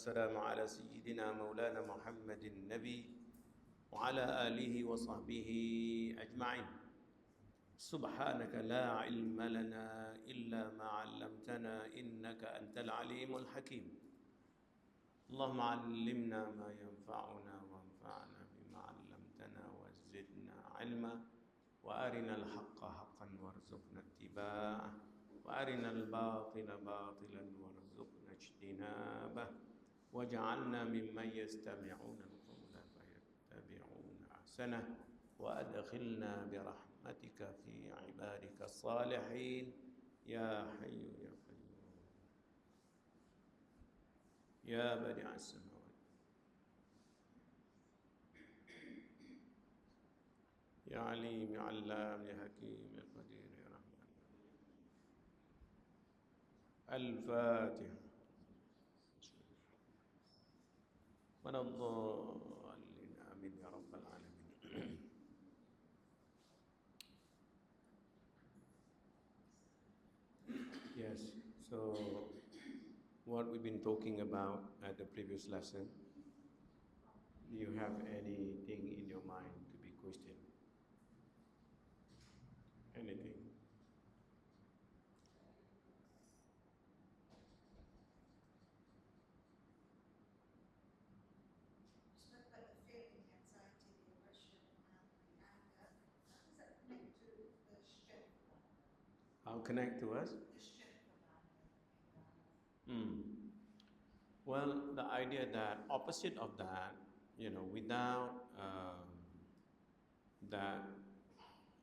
السلام على سيدنا مولانا محمد النبي وعلى آله وصحبه أجمعين. سبحانك لا علم لنا إلا ما علمتنا إنك أنت العليم الحكيم. اللهم علمنا ما ينفعنا وانفعنا بما علمتنا وزدنا علما وأرنا الحق حقا وارزقنا اتباعه وأرنا الباطل باطلا وارزقنا اجتنابه وجعلنا ممن يستمعون القول فيتبعون أحسنه وأدخلنا برحمتك في عبادك الصالحين يا حي يا قيوم يا بديع السماوات يا عليم يا علام يا حكيم يا قدير يا رحمن. الفاتحة. من الضالين آمين يا رب العالمين. Yes, so what we've been talking about at the previous lesson, do you have anything in your mind to be questioned? Anything? How connect to us? Well, the idea that opposite of that, without that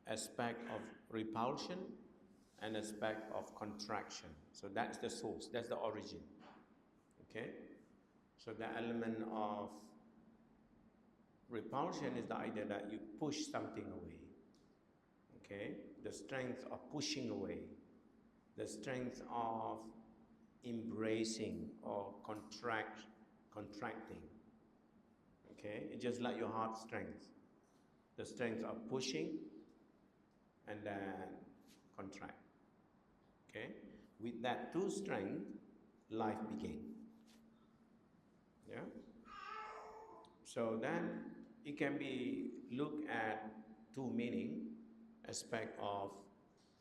aspect of repulsion and aspect of contraction. So that's the source, that's the origin. Okay? So the element of repulsion is the idea that you push something away. Okay? The strength of pushing away, the strength of embracing or contracting. Okay? It's just like your heart strength. The strength of pushing and then contract. Okay? With that two strength, life began. Yeah? So then it can be looked at two meaning, aspect of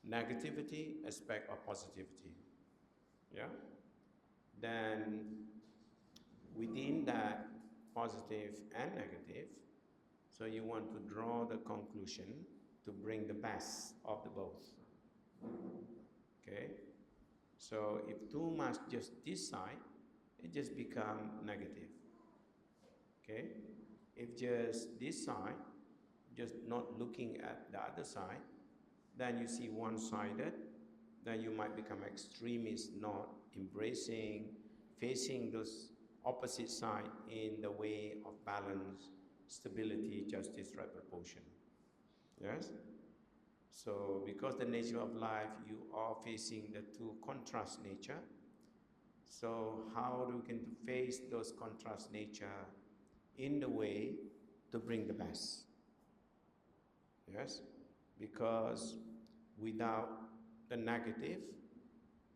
negativity, aspect of positivity. Yeah? Then within that positive and negative, so you want to draw the conclusion to bring the best of the both. Okay? So if too much just this side, it just become negative. Okay? If just this side, just not looking at the other side, then you see one-sided, then you might become extremist, not embracing, facing those opposite side in the way of balance, stability, justice, right proportion. Yes? So because the nature of life, you are facing the two contrast nature. So how do we can face those contrast nature in the way to bring the best? Yes? Because without the negative,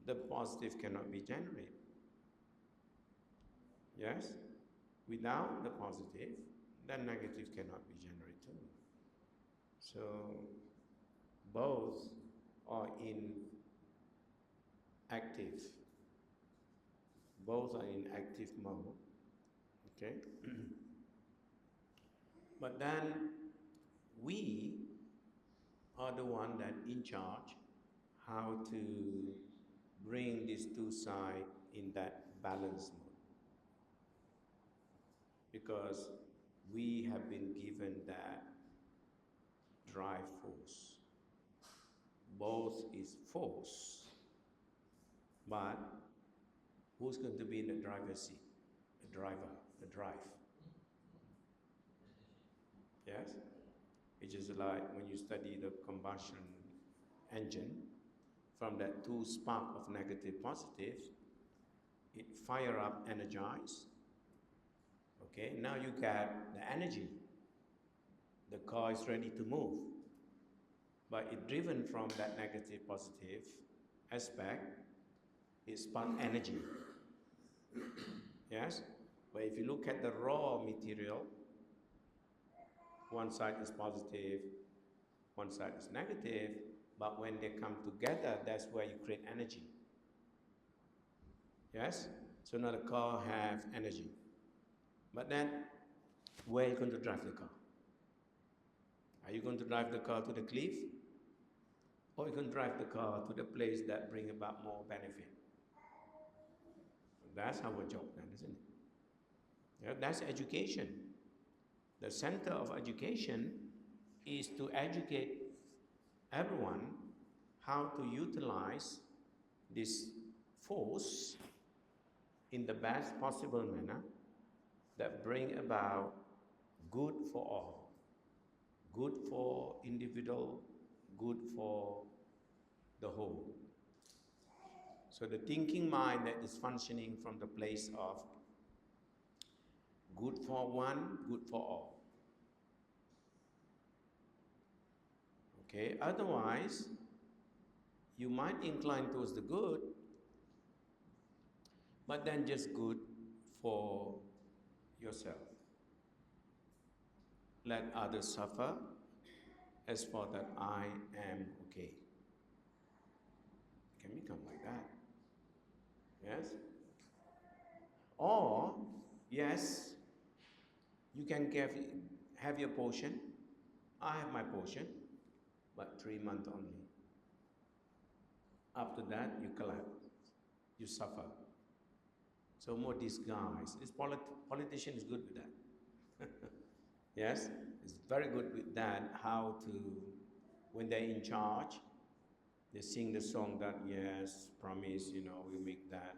the positive cannot be generated. Yes? Without the positive, the negative cannot be generated too. So both are in active. Both are in active mode. Okay? But then we are the one that in charge how to bring these two sides in that balance mode. Because we have been given that drive force. Both is force, but who's going to be in the driver's seat? The driver, the drive. Yes? It's just like when you study the combustion engine, from that two spark of negative positive, it fire up, energize. Okay, now you get the energy. The car is ready to move. But it's driven from that negative positive aspect, it sparks energy. Yes? But if you look at the raw material, one side is positive, one side is negative, but when they come together, that's where you create energy. Yes? So now the car have energy. But then, where are you going to drive the car? Are you going to drive the car to the cliff? Or you can drive the car to the place that bring about more benefit? That's our job then, isn't it? Yeah, that's education. The center of education is to educate everyone how to utilize this force in the best possible manner that bring about good for all, good for individual, good for the whole. So the thinking mind that is functioning from the place of good for one, good for all. Okay, otherwise, you might incline towards the good, but then just good for yourself. Let others suffer, as for that I am okay. It can become like that. Yes? Or, yes, you can have your portion. I have my portion, but 3 months only. After that, you collapse. You suffer. So more disguise. This politician is good with that. Yes? It's very good with that, how to, when they're in charge, they sing the song that, yes, promise, you know, we make that.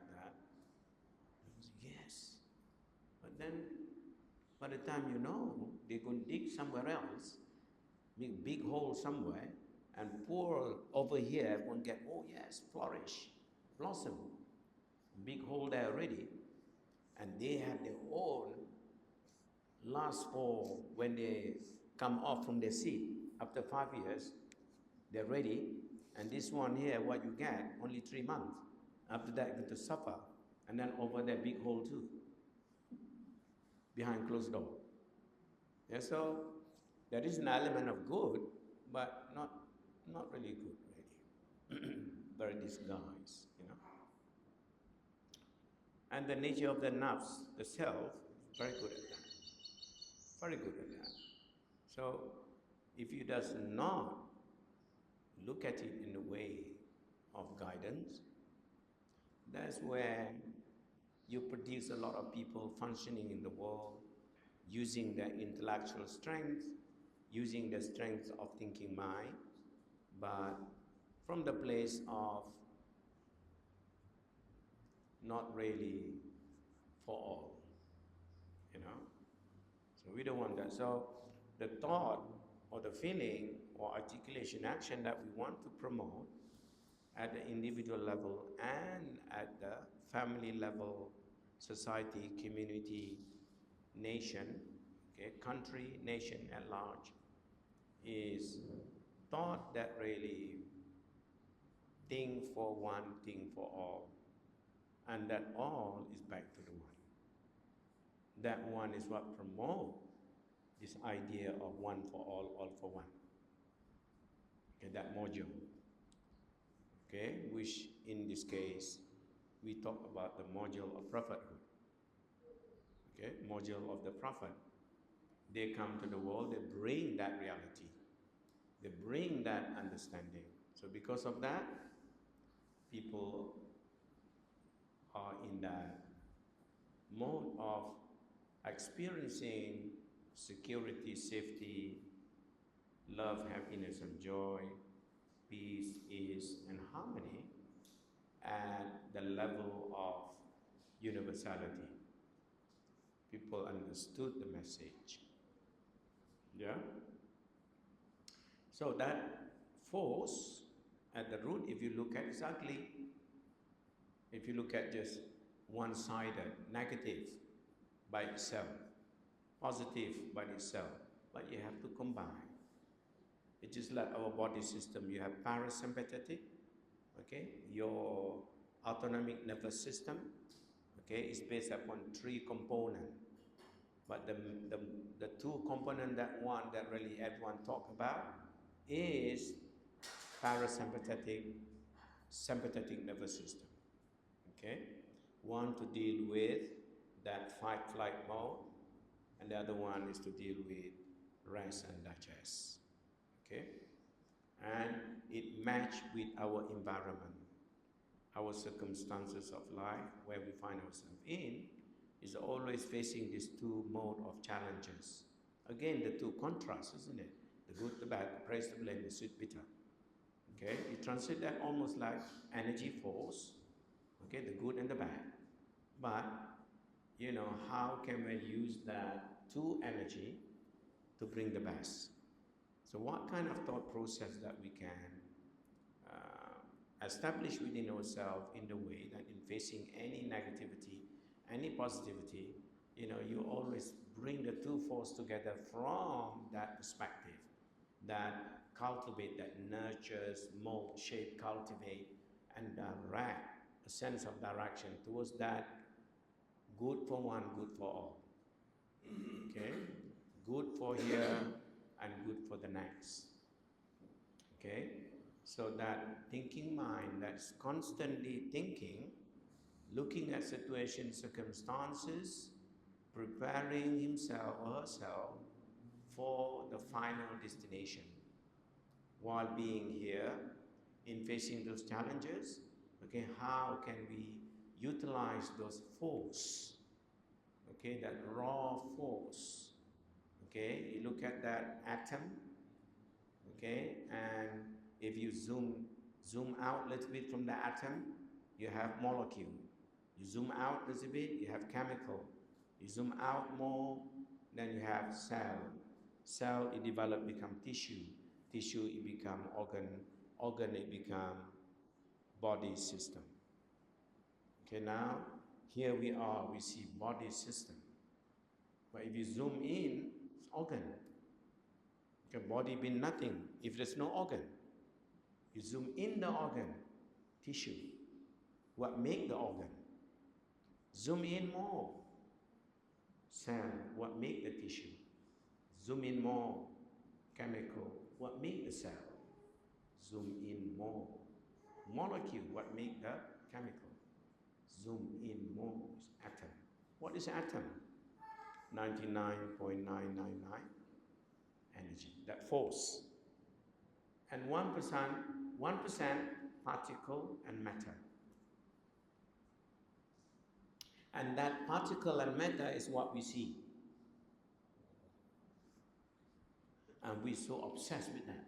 Yes. But then, by the time you know, they're going to dig somewhere else, make a big hole somewhere, and pour over here, everyone get, oh yes, flourish, blossom. Big hole there already. And they have their own last for when they come off from their seat. After 5 years, they're ready. And this one here, what you get, only 3 months. After that, you're going to suffer. And then over there, big hole too. Behind closed door. Yeah, so there is an element of good, but not really good, really. Very disguised, you know. And the nature of the nafs, the self, very good at that. Very good at that. So if you does not look at it in the way of guidance, that's where you produce a lot of people functioning in the world, using their intellectual strength, using the strength of thinking mind, but from the place of not really for all, you know. So we don't want that. So the thought or the feeling or articulation action that we want to promote at the individual level and at the family level, society, community, nation, okay, country, nation at large, is thought that really think for one, think for all, and that all is back to the one. That one is what promotes this idea of one for all for one. Okay, that module. Okay, which in this case, we talk about the module of prophethood. Okay, module of the prophet. They come to the world, they bring that reality. They bring that understanding. So because of that, people are in that mode of experiencing security, safety, love, happiness, and joy, peace, ease, and harmony at the level of universality. People understood the message. Yeah? So that force at the root, if you look at, it's ugly. If you look at just one-sided, negative by itself, positive by itself, but you have to combine. It's just like our body system. You have parasympathetic, okay, your autonomic nervous system, Okay, it's based upon 3 components. But the 2 components that really everyone talk about is parasympathetic, sympathetic nervous system. Okay, one to deal with that fight-flight mode, and the other one is to deal with rest and digest. Okay, and it match with our environment, our circumstances of life, where we find ourselves in, is always facing these 2 mode of challenges. Again, the 2 contrasts, isn't it? The good, the bad, the praise, the blame, the sweet, bitter. Okay, you translate that almost like energy force. Okay, the good and the bad. But, how can we use that 2 energy to bring the best? So what kind of thought process that we can establish within ourselves in the way that in facing any negativity, any positivity, you always bring the 2 forces together from that perspective, that cultivate, that nurtures, mold, shape, cultivate, and direct a sense of direction towards that good for one, good for all. Okay? Good for here and good for the next. Okay? So that thinking mind that's constantly thinking, looking at situations, circumstances, preparing himself or herself for the final destination. While being here, in facing those challenges, okay, how can we utilize those force, okay, that raw force, okay? You look at that atom, okay, and if you zoom out a little bit from the atom, you have molecule. You zoom out a little bit, you have chemical. You zoom out more, then you have cell. Cell, it develop, become tissue. Tissue, it become organ. Organ, it become body system. Okay, now, here we are, we see body system. But if you zoom in, it's organ. Okay, body being nothing if there's no organ. You zoom in the organ, tissue. What make the organ? Zoom in more. Cell, what make the tissue? Zoom in more. Chemical, what make the cell? Zoom in more. Molecule, what make the chemical? Zoom in more. It's atom. What is atom? 99.999 energy, that force. And 1% particle and matter. And that particle and matter is what we see. And we're so obsessed with that.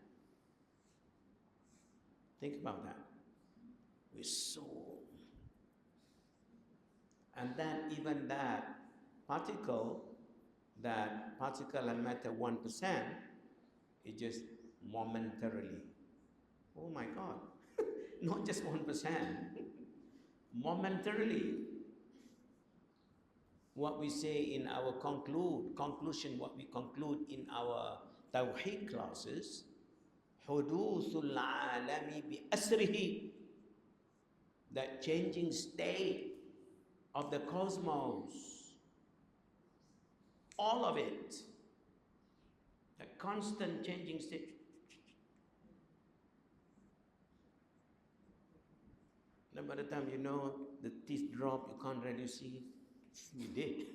Think about that. We're so... And then even that particle and matter 1%, is just momentarily. Oh my God. Not just 1%. Momentarily. What we say in our conclusion, what we conclude in our Tawheed classes, Huduthul Alami bi Asrihi, that changing state of the cosmos, all of it, the constant changing state. Then by the time you know the teeth drop, you can't really see. You did.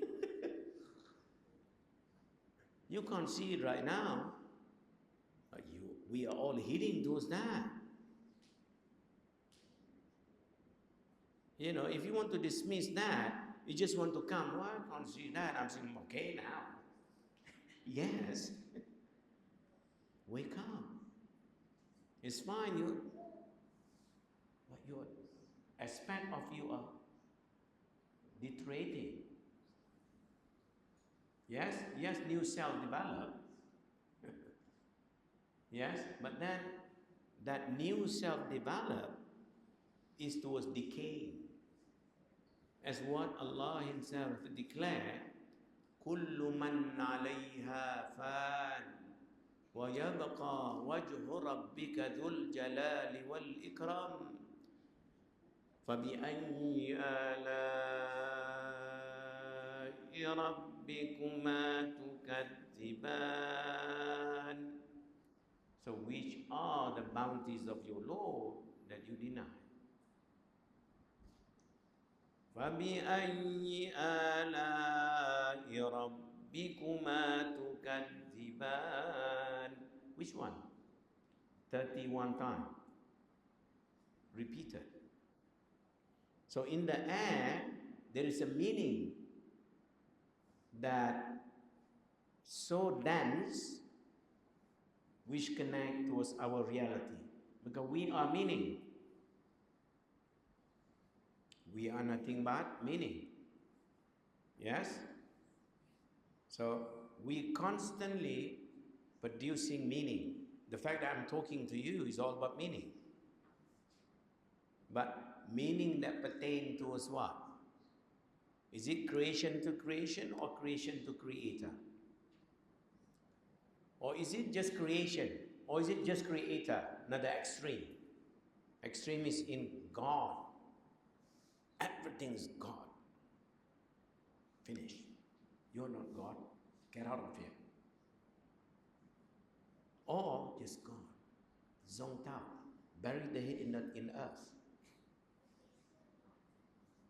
You can't see it right now, but we are all heading towards that. You know, if you want to dismiss that, you just want to come, well, I can't see that. I'm saying, okay now. Yes. Wake up. It's fine. But your aspect of you are deteriorating. Yes, new cell develop. Yes, but then that new cell develop is towards decay. As what Allah Himself declared, كل من عليها فان ويبقى وجه ربك ذو الجلال والإكرام فبأي آلاء ربكما تكذبان. So which are the bounties of your Lord that you deny? فبأي آلاء ربكما تكذبان. Which one? 31 times. Repeated. So in the air, there is a meaning that so dense which connect towards our reality. Because we are meaning. We are nothing but meaning. Yes? So we constantly producing meaning. The fact that I'm talking to you is all about meaning. But meaning that pertain towards what? Is it creation to creation or creation to creator? Or is it just creation? Or is it just creator? Another extreme. Extreme is in God. Everything is God. Finish. You're not God. Get out of here. Or just God. Zonked out. Buried the head in earth.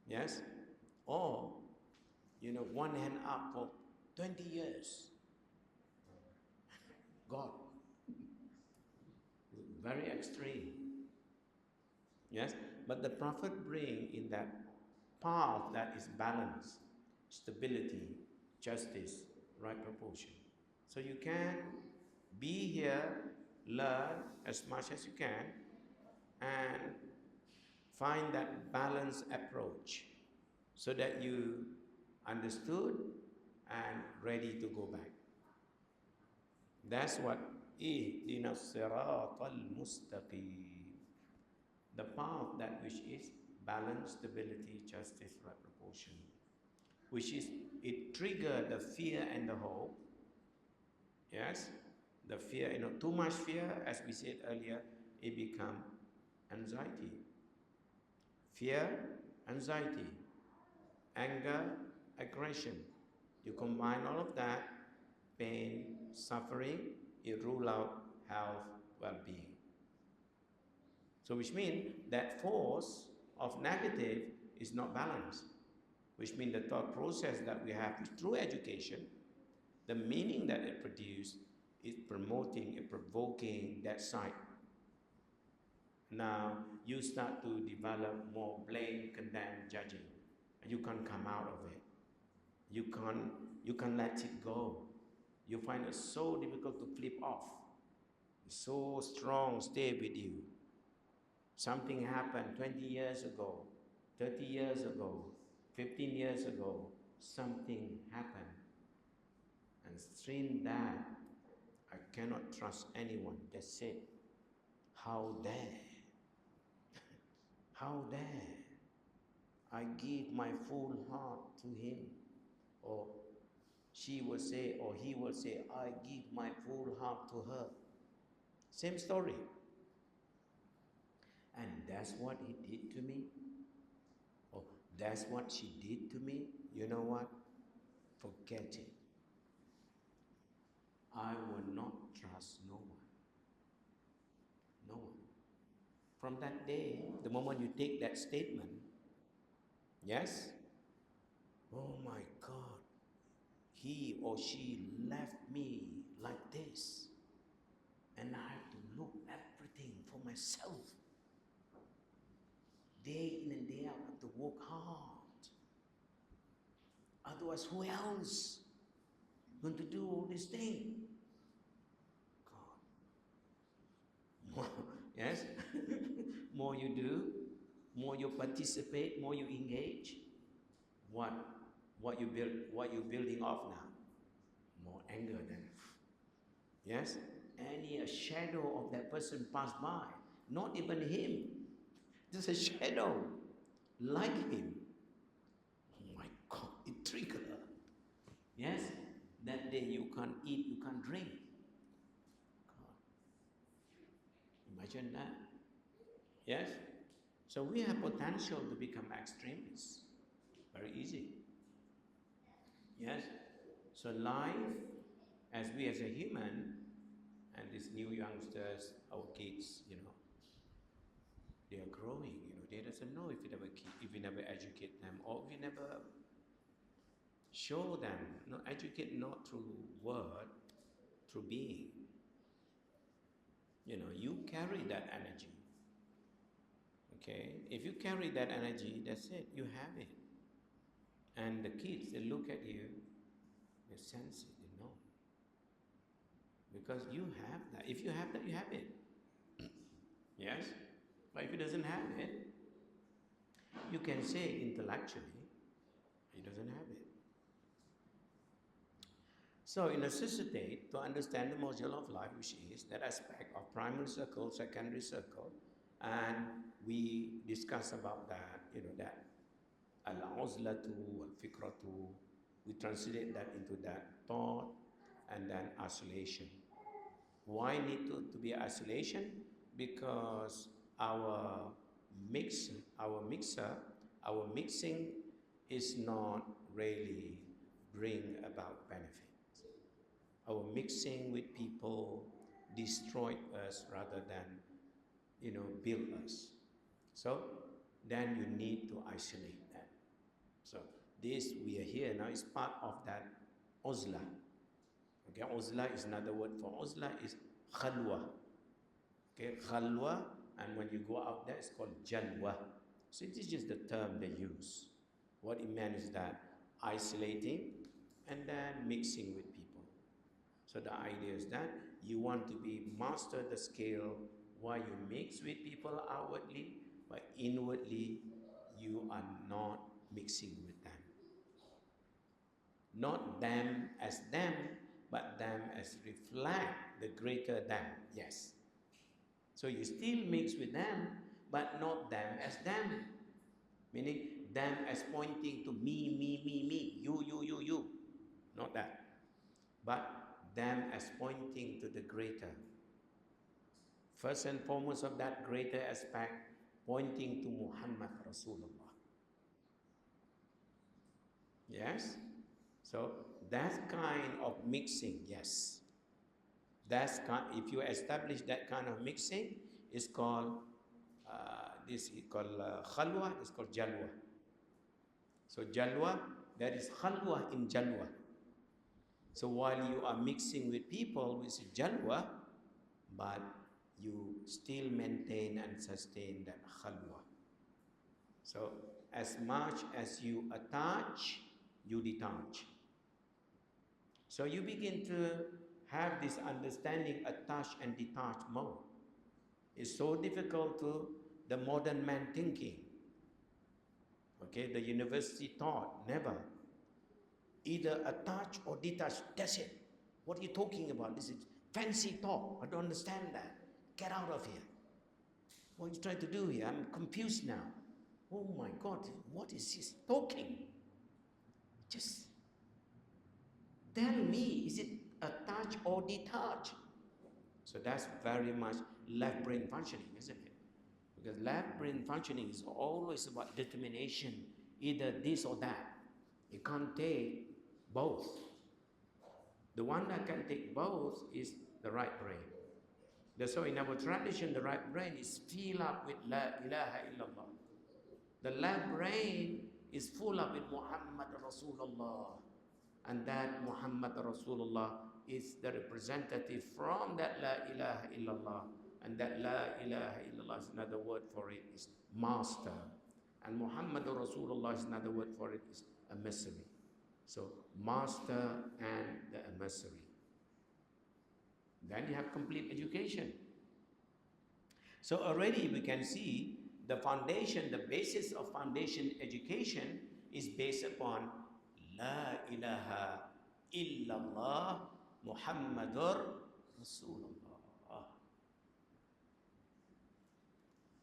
Yes? Or, one hand up for 20 years. God. Very extreme. Yes? But the Prophet bring in that path that is balance, stability, justice, right proportion. So you can be here, learn as much as you can, and find that balanced approach so that you understood and ready to go back. That's what Ihdina Siratal Mustaqim. The path that which is balance, stability, justice, right proportion. Which is, it triggered the fear and the hope. Yes? The fear, too much fear, as we said earlier, it becomes anxiety. Fear, anxiety. Anger, aggression. You combine all of that, pain, suffering, it rule out health, well-being. So which means that force of negative is not balanced. Which means the thought process that we have through education, the meaning that it produces is promoting and provoking that side. Now you start to develop more blame, condemn, judging. You can't come out of it. You can't let it go. You find it so difficult to flip off. It's so strong, stay with you. Something happened 20 years ago, 30 years ago, 15 years ago. Something happened. And since that, I cannot trust anyone. That's it. How dare? How dare I give my full heart to him? Or she will say, or he will say, I give my full heart to her. Same story. And that's what he did to me. Or that's what she did to me. You know what? Forget it. I will not trust no one. No one. From that day, the moment you take that statement, yes? Oh my God, he or she left me like this. And I have to look everything for myself. Day in and day out, I have to work hard. Otherwise, who else going to do all this thing? God. More, yes? More you do, more you participate, more you engage. What you build, what you're building off now? More anger than. Yes? A shadow of that person passed by. Not even him. Just a shadow like him. Oh my God, it triggered. Yes? That day you can't eat, you can't drink. God. Imagine that. Yes? So we have potential to become extremists. Very easy. Yes? So life, as we as a human, and these new youngsters, our kids, they are growing, they doesn't know if we never educate them, or we never show them, educate not through word, through being. You carry that energy. Okay? If you carry that energy, that's it, you have it. And the kids, they look at you, they sense it, they know. Because you have that. If you have that, you have it. Yes? But if he doesn't have it, you can say intellectually, he doesn't have it. So in a state, to understand the module of life, which is that aspect of primary circle, secondary circle, and we discuss about that, that al-uzlatu, al-fikratu, we translate that into that thought, and then isolation. Why need to be isolation? Because our mixing is not really bring about benefit. Our mixing with people destroy us rather than, build us. So then you need to isolate them. So this we are here now is part of that uzla. Okay, uzla is another word for uzla is khalwa. Okay, khalwa, and when you go out there, it's called jalwa. So this is just the term they use. What it meant is that isolating and then mixing with people. So the idea is that you want to master the skill while you mix with people outwardly, but inwardly you are not mixing with them. Not them as them, but them as reflect the greater them. Yes. So you still mix with them, but not them as them. Meaning them as pointing to me, you. Not that. But them as pointing to the greater. First and foremost of that greater aspect, pointing to Muhammad Rasulullah. Yes? So that kind of mixing, yes. If you establish that kind of mixing, it's called, khalwa, it's called jalwa. So jalwa, that is khalwa in jalwa. So while you are mixing with people with jalwa, but you still maintain and sustain that khalwa. So as much as you attach, you detach. So you begin to have this understanding, attach and detach mode. It's so difficult to the modern man thinking. Okay, the university taught, never. Either attach or detach, that's it. What are you talking about? This is fancy talk. I don't understand that. Get out of here. What are you trying to do here? I'm confused now. Oh my God, what is he talking? Just tell me, is it attach or detach? So that's very much left brain functioning, isn't it? Because left brain functioning is always about determination, either this or that. You can't take both. The one that can take both is the right brain. So in our tradition, the right brain is filled up with La ilaha illallah. The left brain is full up with Muhammad Rasulullah. And that Muhammad Rasulullah is the representative from that La ilaha illallah. And that La ilaha illallah is another word for it, is master. And Muhammad Rasulullah is another word for it, is emissary. So master and the emissary. Then you have complete education. So already we can see the foundation, the basis of foundation education is based upon La ilaha illallah Muhammadur Rasulullah.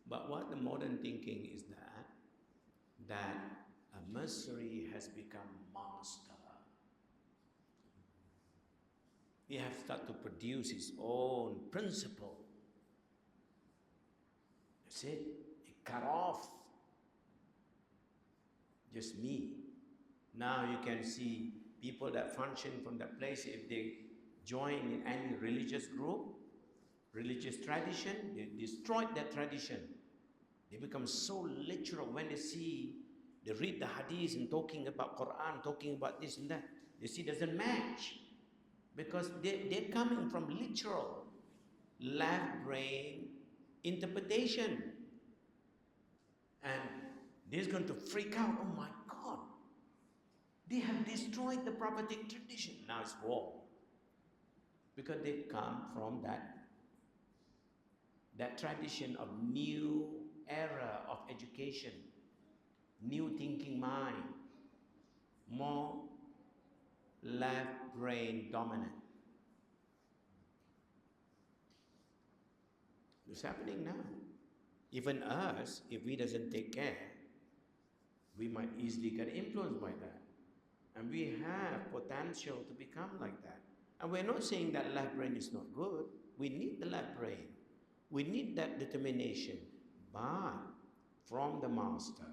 But what the modern thinking is that emissary has become master. He has started to produce his own principle. That's it. He cut off just me. Now you can see people that function from that place, if they join in any religious group, religious tradition, they destroyed that tradition. They become so literal when they read the hadith and talking about Quran, talking about this and that. They see it doesn't match because they're coming from literal, left brain interpretation. And they're going to freak out. Oh my God, they have destroyed the prophetic tradition. Now it's war. Because they come from that tradition of new era of education, new thinking mind, more left brain dominant. It's happening now. Even us, if we doesn't take care, we might easily get influenced by that. And we have potential to become like that. And we're not saying that left brain is not good. We need the left brain. We need that determination, but from the master.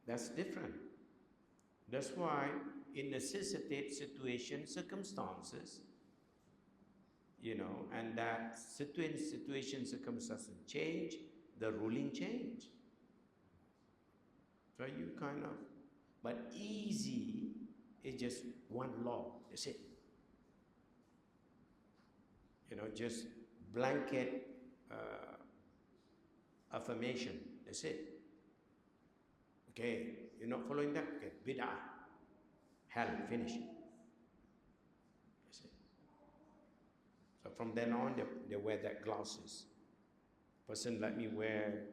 That's different. That's why it necessitates circumstances, and that situation, circumstances change, the ruling change. So you but easy is just one law, that's it. Just blanket affirmation, that's it. Okay, you're not following that? Okay, bid'ah, hell, finish. That's it. So from then on, they wear that glasses. Person let me wear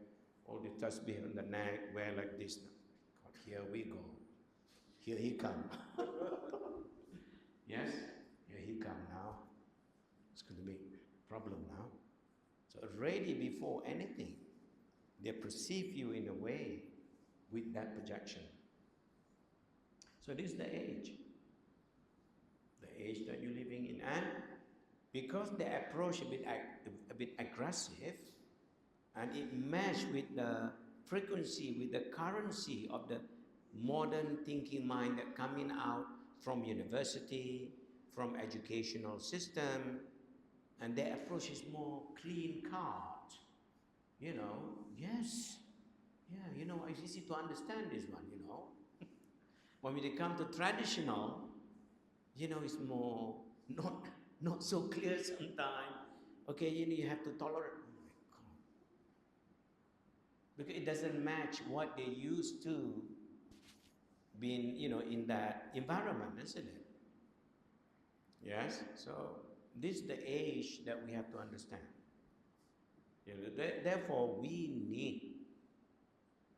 all the tasbih on the neck, wear like this. God, here we go. Here he come. Yes, here he come now. It's going to be a problem now. So already before anything, they perceive you in a way with that projection. So this is the age that you're living in. And because the approach a bit aggressive, and it matched with the frequency, with the currency of the modern thinking mind that coming out from university, from educational system, and their approach is more clean cut. Yes. Yeah, it's easy to understand this one, When we come to traditional, it's more not so clear sometimes. Okay, you have to tolerate. Oh my God. Because it doesn't match what they used to being, in that environment, isn't it? Yes? So this is the age that we have to understand. Therefore, we need,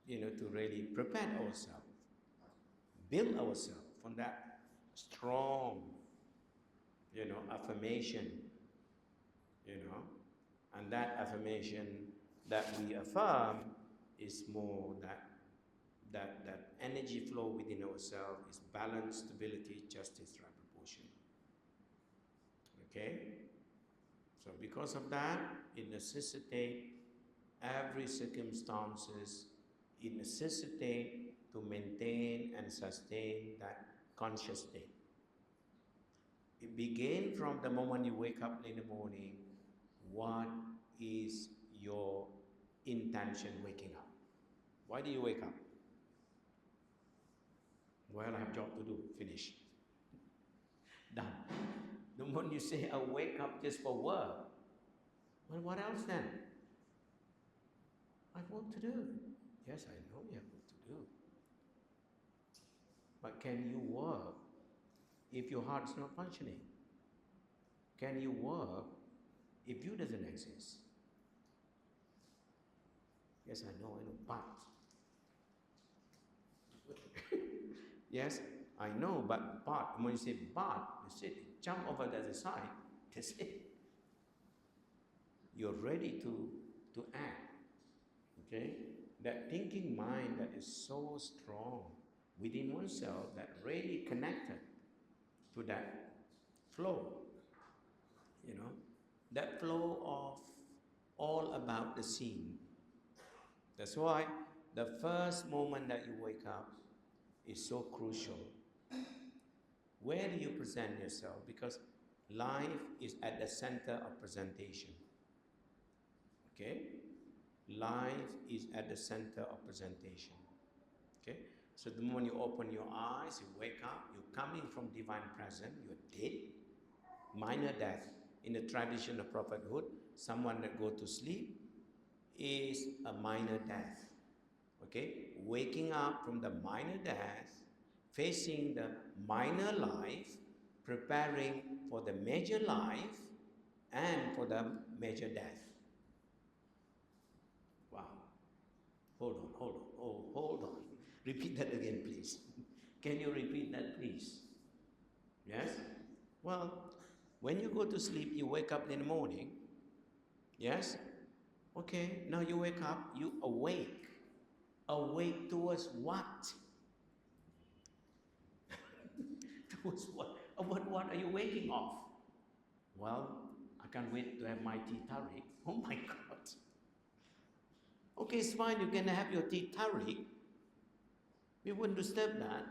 to really prepare ourselves, build ourselves from that strong, affirmation, and that affirmation that we affirm is more that energy flow within ourselves is balance, stability, justice, right proportion. Okay? So because of that, it necessitates every circumstances, it necessitates to maintain and sustain that conscious state. It begins from the moment you wake up in the morning. What is your intention waking up? Why do you wake up? Well, I have job to do. Finish. Done. The moment you say, I wake up just for work, well, what else then? I have work to do. Yes, I know you have work to do. But can you work if your heart is not functioning? Can you work if you doesn't exist? Yes, I know, but. Yes, I know, but when you say but, that's it. Jump over the other side, that's it. You're ready to act. Okay? That thinking mind that is so strong within oneself, that really connected to that flow. That flow of all about the scene. That's why the first moment that you wake up is so crucial. Where do you present yourself? Because life is at the center of presentation. Okay? Life is at the center of presentation. Okay? So the moment you open your eyes, you wake up, you're coming from divine presence, you're dead. Minor death. In the tradition of prophethood, someone that go to sleep is a minor death. Okay? Waking up from the minor death, facing the minor life, preparing for the major life and for the major death. Wow. Hold on. Repeat that again, please. Can you repeat that, please? Yes? Well, when you go to sleep, you wake up in the morning. Yes? Okay, now you wake up, you awake. Awake towards what? Towards what? What are you waking off? Well, I can't wait to have my tea tarik. Oh my God. Okay, it's fine, you can have your tea tarik. We wouldn't disturb that.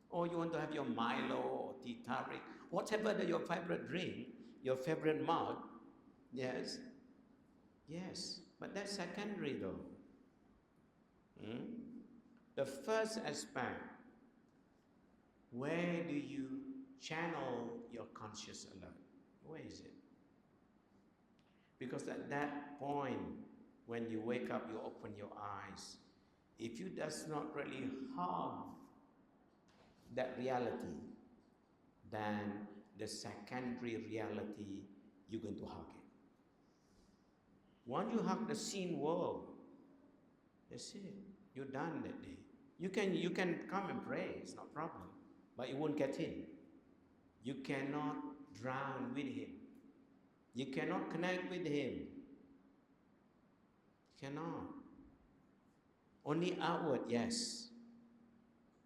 Or you want to have your Milo or tea tarik, whatever your favorite drink, your favorite mug. Yes? Yes, but that's secondary though. The first aspect, where do you channel your conscious alert? Where is it? Because at that point, when you wake up, you open your eyes. If you does not really have that reality, then the secondary reality, you're going to hug it. Once you hug the seen world, that's it. You're done that day. You can come and pray, it's no problem, but you won't get in. You cannot drown with him. You cannot connect with him. You cannot. Only outward, yes.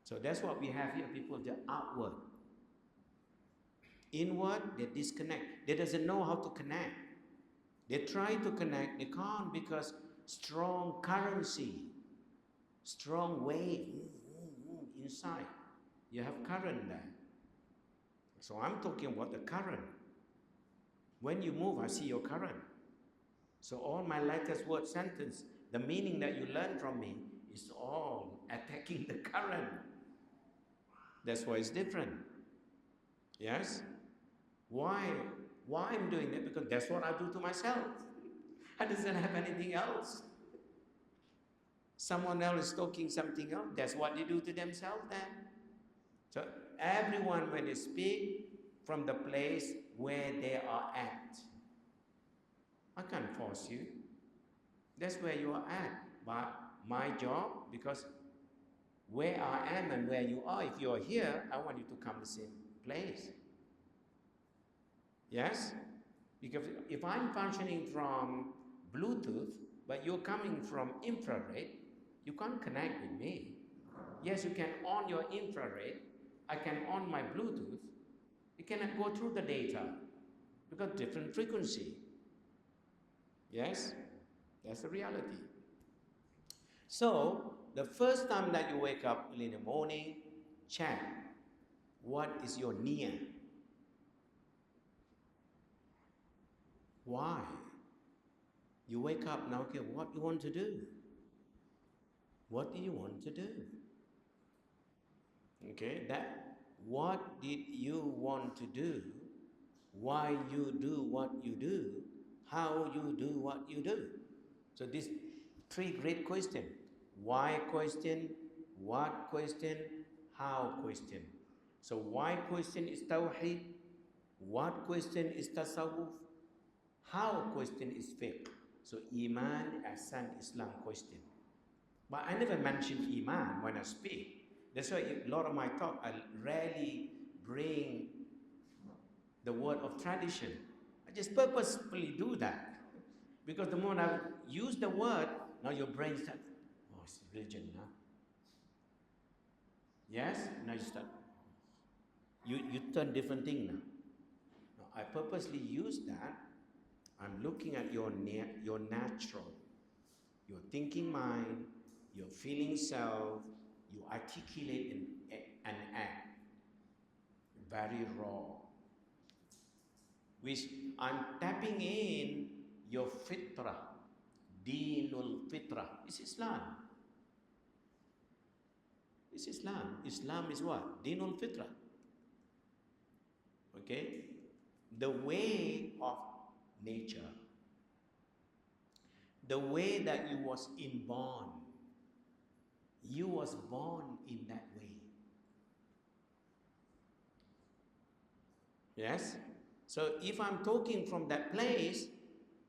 So that's what we have here, people, the outward. Inward, they disconnect. They doesn't know how to connect. They try to connect, they can't because strong currency, strong wave inside. You have current there. So I'm talking about the current. When you move, I see your current. So all my latest word sentence, the meaning that you learn from me is all attacking the current. That's why it's different. Yes? Why I'm doing that? Because that's what I do to myself. I doesn't have anything else. Someone else is talking something else. That's what they do to themselves then. So everyone, when they speak from the place where they are at. I can't force you. That's where you are at. But my job, because where I am and where you are, if you are here, I want you to come to the same place. Yes? Because if I'm functioning from Bluetooth, but you're coming from infrared, you can't connect with me. Yes, you can on your infrared, I can on my Bluetooth. You cannot go through the data because different frequency. Yes? That's the reality. So, the first time that you wake up in the morning, check what is your niyyah. Why? You wake up now, okay, what do you want to do? What do you want to do? Okay, that what did you want to do? Why you do what you do? How you do what you do? So these three great questions. Why question? What question? How question? So why question is Tawheed? What question is Tasawwuf? How question is Fiqh? So Iman, Ihsan, Islam question. But I never mention Iman when I speak. That's why a lot of my talk, I rarely bring the word of tradition. I just purposefully do that. Because the moment I use the word, now your brain starts, oh, it's religion, huh? Yes? Now you start. You turn different thing now. Now. I purposely use that. I'm looking at your natural, your thinking mind, your feeling self, you articulate an act very raw, which I'm tapping in your fitrah, Dinul Fitrah. It's Islam. It's Islam. Islam is what? Dinul Fitrah. Okay? The way of nature. The way that you was inborn. You was born in that way. Yes? So if I'm talking from that place,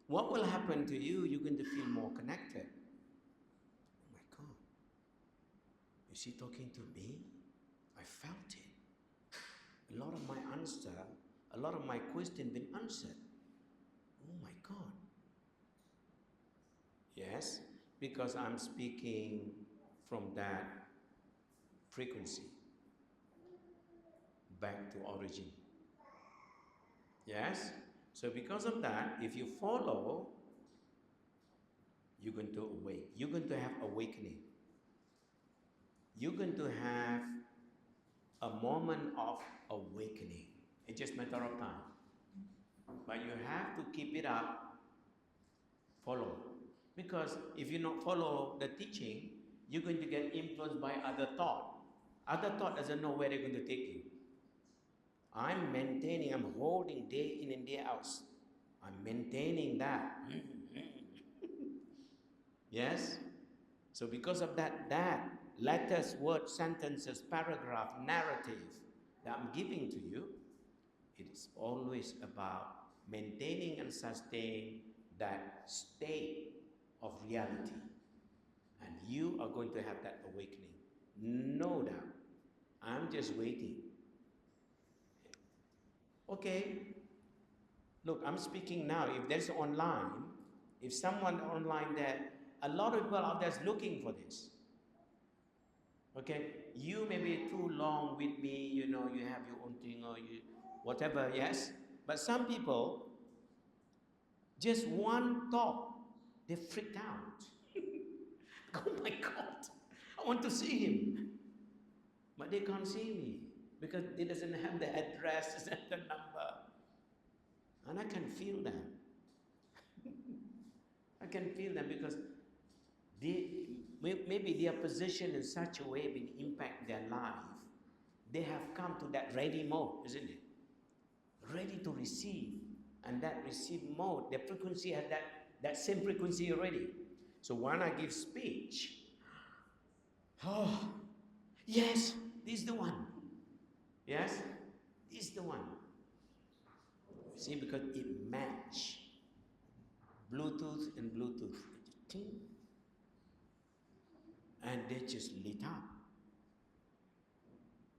what will happen to you? You're going to feel more connected. Oh my God. Is he talking to me? I felt it. A lot of my answer, a lot of my question been answered. Oh my God. Yes, because I'm speaking from that frequency back to origin. Yes? So because of that, if you follow, you're going to awake. You're going to have awakening. You're going to have a moment of awakening. It's just a matter of time. But you have to keep it up, follow. Because if you not follow the teaching, you're going to get influenced by other thought. Other thought doesn't know where they're going to take you. I'm maintaining, I'm holding day in and day out. I'm maintaining that. Yes? So because of that letters, words, sentences, paragraph, narrative that I'm giving to you, it is always about maintaining and sustaining that state of reality. And you are going to have that awakening. No doubt. I'm just waiting. Okay. Look, I'm speaking now. If there's online, if someone online there, a lot of people out there is looking for this. Okay, you may be too long with me, you know, you have your own thing or you, whatever, yes. But some people, just one thought, they freaked out. Oh my God, I want to see him. But they can't see me because he doesn't have the address, doesn't have the number. And I can feel them. I can feel them because maybe their position in such a way will impact their life. They have come to that ready mode, isn't it? Ready to receive. And that receive mode, the frequency has that same frequency already. So when I give speech, oh, yes, this is the one. Yes, this is the one. See, because it match Bluetooth and Bluetooth. And they just lit up.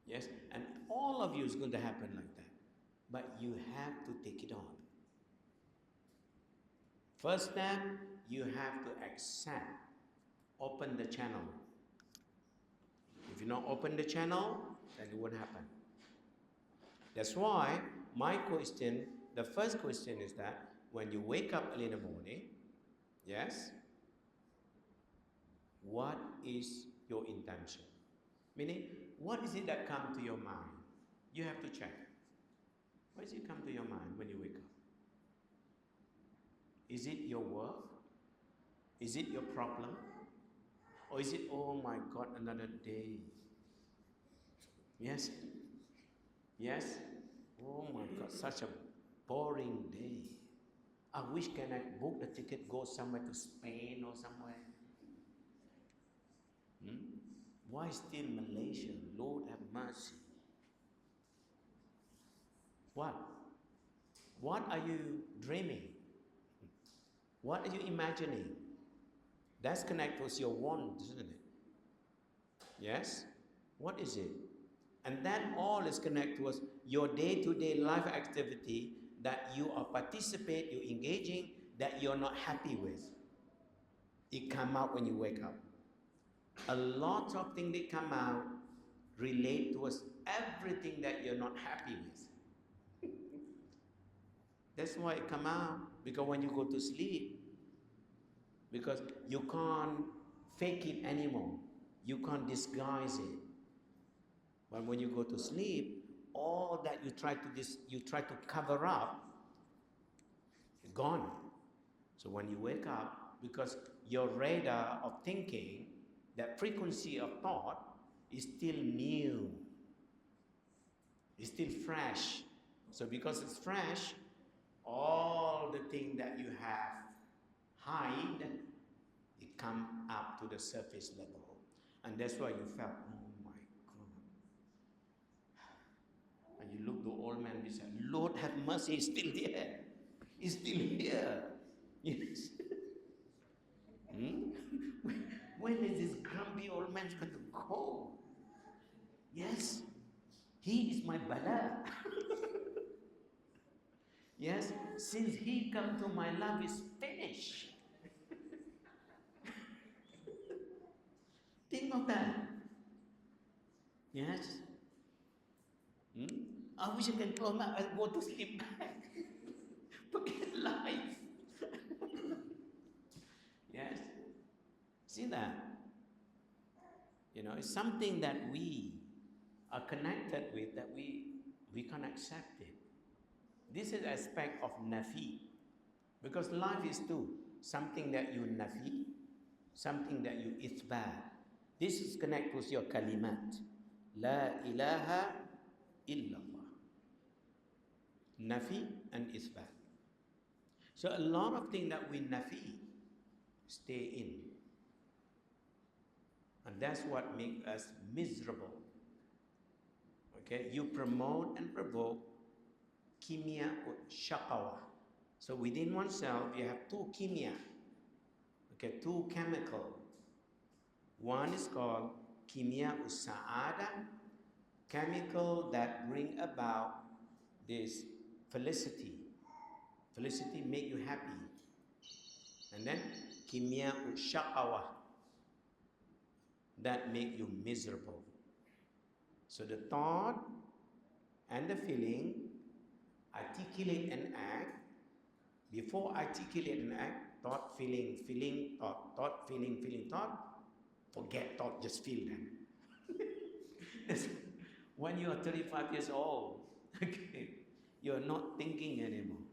Yes, and all of you is going to happen like that. But you have to take it on. First step, you have to accept. Open the channel. If you not open the channel, then it won't happen. That's why my question, the first question is that when you wake up early in the morning, yes, what is your intention? Meaning, what is it that comes to your mind? You have to check. What does it come to your mind when you wake up? Is it your work? Is it your problem? Or is it, oh my God, another day? Yes? Yes? Oh my God, such a boring day. I wish can I book the ticket, go somewhere to Spain or somewhere. Why still Malaysia? Lord have mercy. What? What are you dreaming? What are you imagining? That's connected with your want, isn't it? Yes? What is it? And that all is connected with your day-to-day life activity that you are participating, you're engaging, that you're not happy with. It come out when you wake up. A lot of things that come out relate to us, everything that you're not happy with. That's why it come out. Because when you go to sleep, because you can't fake it anymore. You can't disguise it. But when you go to sleep, all that you try to cover up, gone. So when you wake up, because your radar of thinking, that frequency of thought is still new, it's still fresh. So because it's fresh, all the things that you have hide, it come up to the surface level. And that's why you felt, oh my God. And you look the old man beside, Lord have mercy, he's still there. He's still here. Yes. When is this grumpy old man going to go? Yes. He is my bala. Yes. Since he come to my life, is finished. Think of that. Yes. I wish I can close my eyes and go to sleep back. Forget life. Yes. See that? You know, it's something that we are connected with, that we can't accept it. This is aspect of nafi. Because life is two. Something that you nafi, something that you ithbat. This is connected with your kalimat. La ilaha illallah. Nafi and ithbat. So a lot of things that we nafi stay in. And that's what makes us miserable. Okay, you promote and provoke kimia shakawa. So within oneself, you have two kimia. Okay, two chemical. One is called kimia sa'ada, chemical that bring about this felicity. Felicity make you happy. And then kimia shakawa, that make you miserable. So the thought and the feeling articulate and act. Before articulate and act, thought, feeling, feeling, thought, feeling, feeling, thought. Forget thought, just feel that. When you are 35 years old, okay, you're not thinking anymore.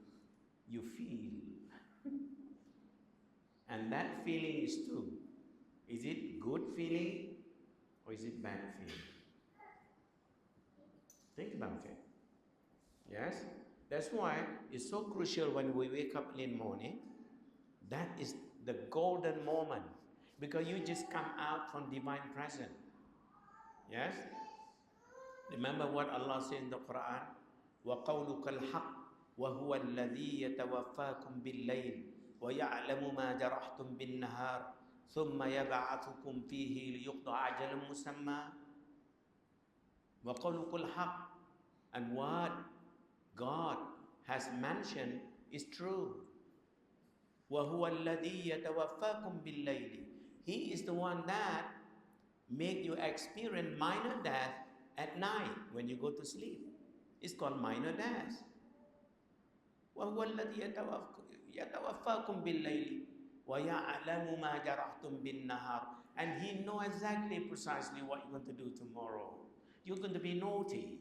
You feel. And that feeling is two. Is it good feeling or is it bad feeling? Think about it. Yes? That's why it's so crucial when we wake up in the morning. That is the golden moment. Because you just come out from divine presence. Yes? Remember what Allah said in the Quran? وَقَوْلُكَ الْحَقِّ وَهُوَ الَّذِي يَتَوَفَّاكُمْ بِاللَّيْلِ وَيَعْلَمُ مَا جَرَحْتُمْ بِالنَّهَارِ ثُمَّ يَبْعَثُكُمْ فِيهِ لِيُقْضَى أَجَلٌ مُّسَمًّى. وَقَوْلُكَ الْحَقِّ. And what God has mentioned is true. وَهُوَ الَّذِي يَتَوَفَّاكُمْ بِاللَّيْلِ. He is the one that make you experience minor death at night when you go to sleep. It's called minor death. وَهُوَ الَّذِي يَتَوَفَّاكُمْ بِاللَّيْلِ وَيَعْلَمُ مَا جَرَحْتُمْ بِالنَّهَارِ. And He knows exactly, precisely what you're going to do tomorrow. You're going to be naughty.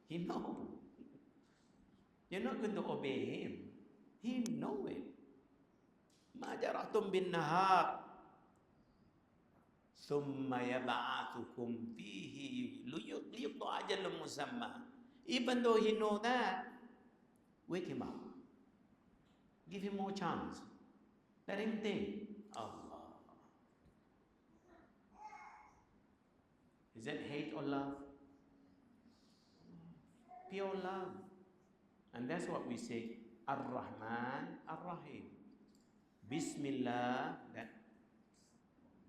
He knows. You're not going to obey Him. He knows it. مَا جَرَحْتُمْ بِالنَّهَارِ ثُمَّ يَبْعَثُكُمْ فِيهِ لِيُقْضَى أَجَلٌ مُّسَمًّى. Even though He knows that, wake Him up. Give Him more chance. Let Him think. Allah. Is that hate or love? Pure love. And that's what we say. Ar-Rahman, Ar-Rahim. Bismillah, that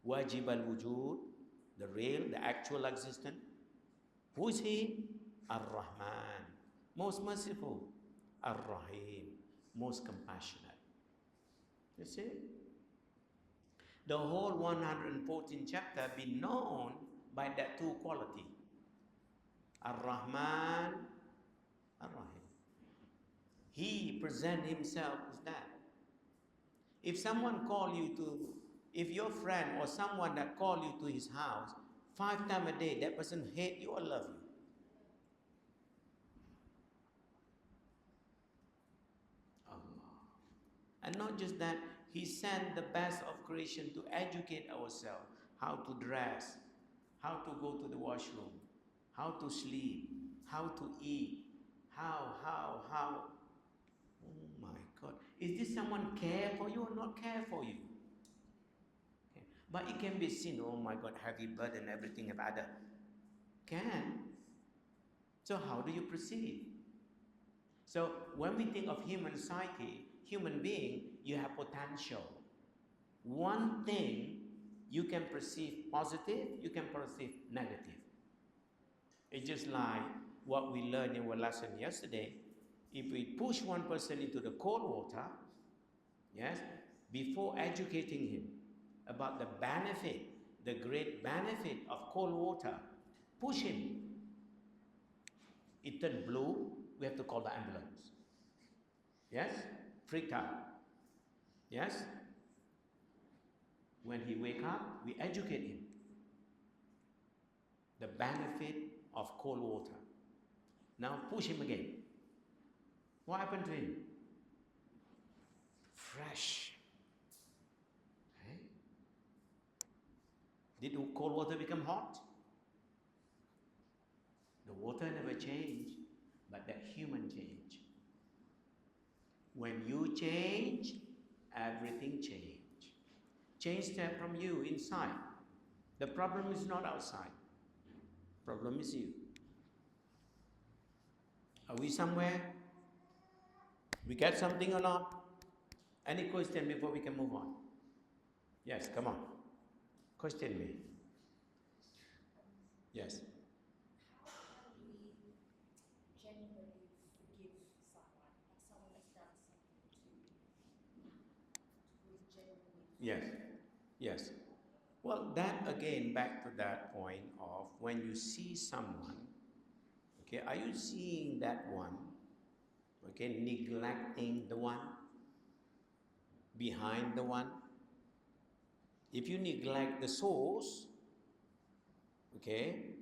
Wajib al-Wujud, the real, the actual existence. Who is He? Ar-Rahman, most merciful. Ar-Rahim, most compassionate. You see? The whole 114 chapter been known by that two quality. Ar-Rahman, Ar-Rahim. He present Himself as that. If someone call you to, if your friend or someone that call you to his house 5 times a day, that person hate you or love you? Allah. And not just that, He sent the best of creation to educate ourselves, how to dress, how to go to the washroom, how to sleep, how to eat, how. Oh my God. Is this someone care for you or not care for you? Okay. But it can be seen, oh my God, heavy burden, everything of other. Can. So how do you proceed? So when we think of human psyche, human being, you have potential. One thing you can perceive positive, you can perceive negative. It's just like what we learned in our lesson yesterday. If we push one person into the cold water, yes, before educating him about the benefit, the great benefit of cold water, push him. It turned blue, we have to call the ambulance. Yes? Freaked out. Yes? When he wake up, we educate him. The benefit of cold water. Now push him again. What happened to him? Fresh. Okay. Did cold water become hot? The water never changed, but that human changed. When you change, everything change. Change step from you inside. The problem is not outside. Problem is you. Are we somewhere? We get something or not? Any question before we can move on? Yes, come on. Question me. Yes. How can we genuinely forgive someone, like someone has done something to we genuinely forgive? Yes. Yes. Well, that again, back to that point of when you see someone, okay, are you seeing that one, okay, neglecting the one, behind the one? If you neglect the source, okay,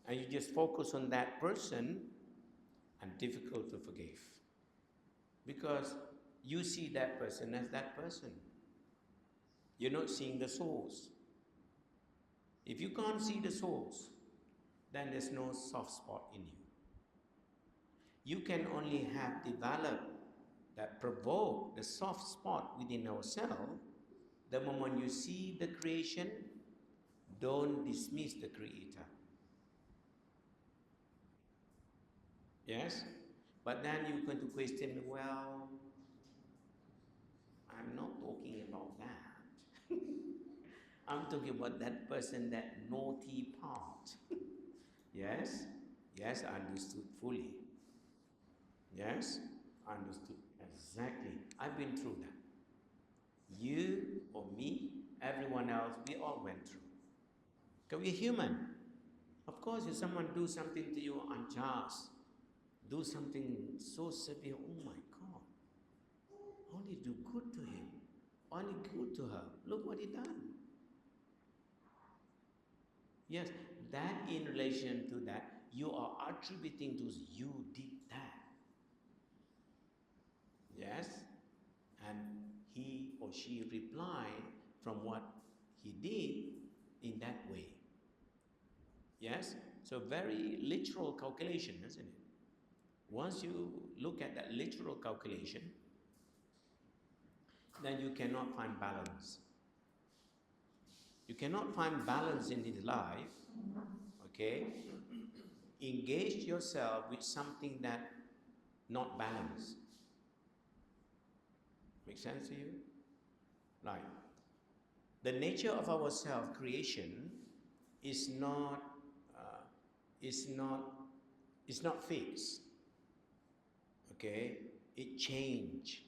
and you just focus on that person, and difficult to forgive. Because you see that person as that person. You're not seeing the source. If you can't see the source, then there's no soft spot in you. You can only have developed that provoke the soft spot within ourselves the moment you see the creation. Don't dismiss the Creator. Yes? But then you're going to question, well, I'm not talking about that. I'm talking about that person, that naughty part. Yes? Yes, I understood fully. Yes? I understood exactly. I've been through that. You or me, everyone else, we all went through. Because we're human. Of course, if someone do something to you unjust, do something so severe, oh my God, only do good to him, only good to her. Look what he done. Yes, that in relation to that, you are attributing to you did that. Yes, and he or she replied from what he did in that way. Yes, so very literal calculation, isn't it? Once you look at that literal calculation, then you cannot find balance. You cannot find balance in his life, okay? Engage yourself with something that not balanced. Make sense to you? Right. The nature of our self-creation is not fixed. Okay? It change.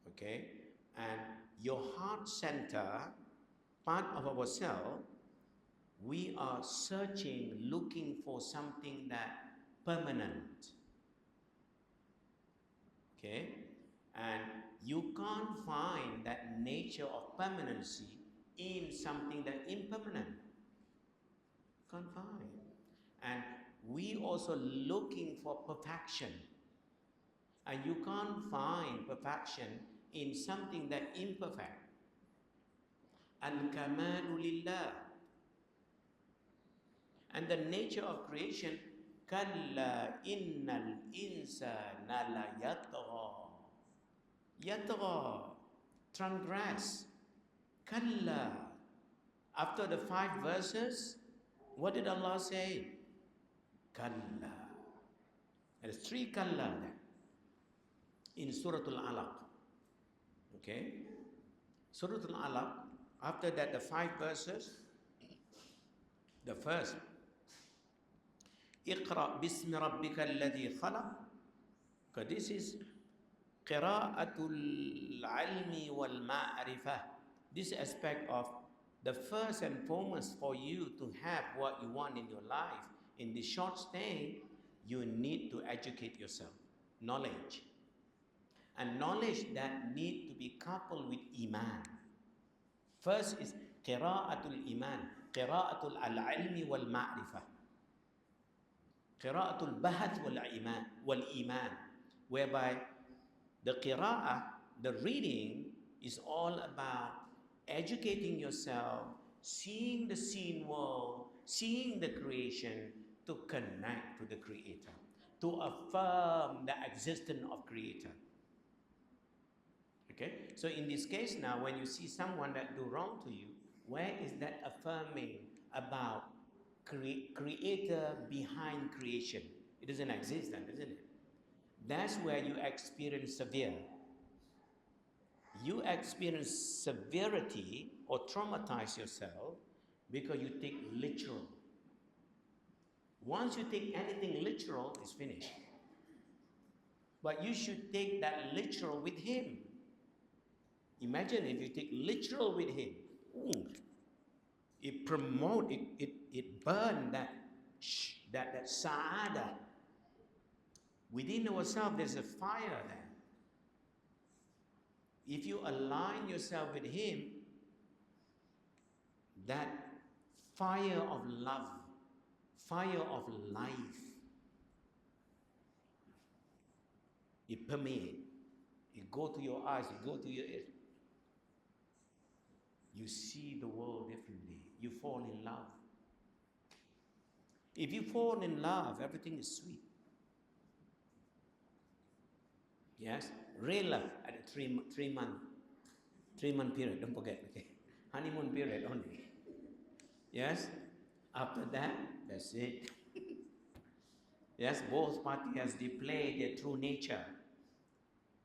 Okay? And your heart center, part of ourselves, we are searching, looking for something that permanent. Okay? And you can't find that nature of permanency in something that impermanent. Can't find. And we also looking for perfection. And you can't find perfection in something that imperfect. Al-kamalu lillah. And the nature of creation, kalla innal insana la yatgha. Yatgha, transgress. Kalla. After the 5 verses, what did Allah say? Kalla. There's 3 kalla there in Surah Al-Alaq. Okay? Surah Al-Alaq, after that, the 5 verses, the first, Iqra bismi rabbika alladhi khalaq. Because this is qira'atul ilmi wal ma'rifah. This aspect of the first and foremost for you to have what you want in your life, in this short stay, you need to educate yourself. Knowledge. And knowledge that need to be coupled with iman. First is qira'atul iman, qira'atul al-ilmi wal ma'rifah. Qira'atul bahath wal iman, whereby the qira'ah, the reading, is all about educating yourself, seeing the seen world, seeing the creation, to connect to the Creator, to affirm the existence of Creator. Okay? So in this case now, when you see someone that do wrong to you, where is that affirming about Creator behind creation? It doesn't exist then, isn't it? That's where you experience severe. You experience severity or traumatize yourself because you take literal. Once you take anything literal, it's finished. But you should take that literal with Him. Imagine if you take literal with Him. Ooh, it promote, it burn that sa'ada. Within ourselves, there's a fire there. If you align yourself with Him, that fire of love, fire of life, it permeates. It go to your eyes, it go to your ears. You see the world differently. You fall in love. If you fall in love, everything is sweet. Yes, real love at a three month period. Don't forget, okay, honeymoon period only. Yes, after that, that's it. Yes, both parties has displayed their true nature.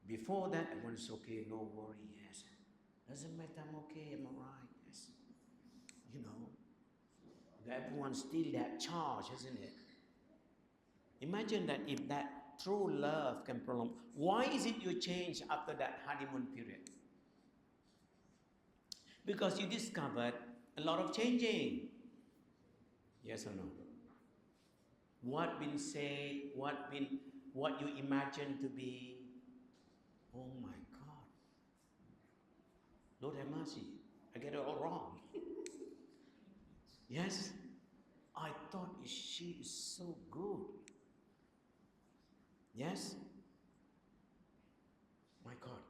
Before that, everyone's okay, no worry. Yes, doesn't matter. I'm okay. I'm alright. Yes, you know, everyone's still that charge, isn't it? Imagine that if that true love can prolong. Why is it you change after that honeymoon period? Because you discovered a lot of changing. Yes or no? What been said, what you imagine to be. Oh my God. Lord have mercy. I get it all wrong. Yes? I thought she is so good. Yes? My God.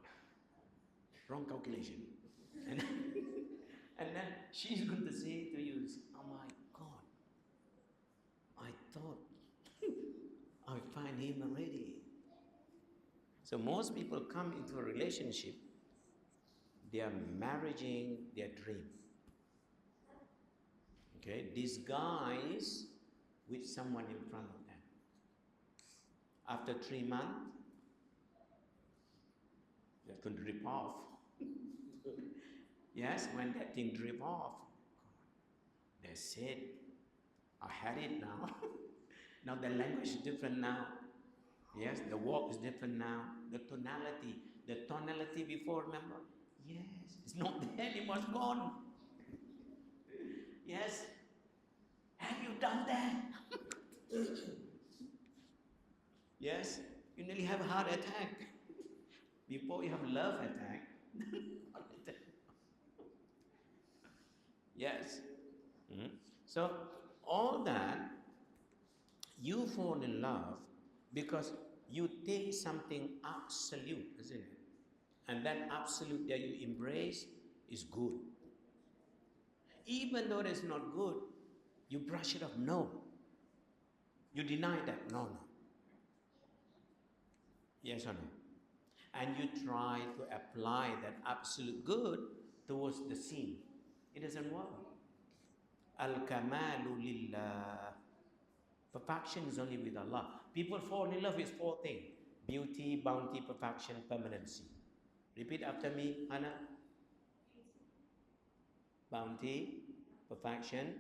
Wrong calculation. And, and then she's going to say to you, oh my God, I thought I find him already. So most people come into a relationship, they are marrying their dream. Okay? Disguise with someone in front of them. After 3 months, they're going to drip off. Yes, when that thing drip off, that's it. I had it now. Now the language is different now. Yes, the walk is different now. The tonality before, remember? Yes, it's not there anymore, it's gone. Yes, have you done that? Yes, you nearly have a heart attack. Before you have love attack. Yes. So All that, you fall in love because you take something absolute, isn't it? And that absolute that you embrace is good. Even though it's not good, you brush it off. No. You deny that. No, no. Yes or no? And you try to apply that absolute good towards the sin. It doesn't work. Al-kamalu lillah. Perfection is only with Allah. People fall in love with four things: beauty, bounty, perfection, permanency. Repeat after me, Hannah. Bounty, perfection,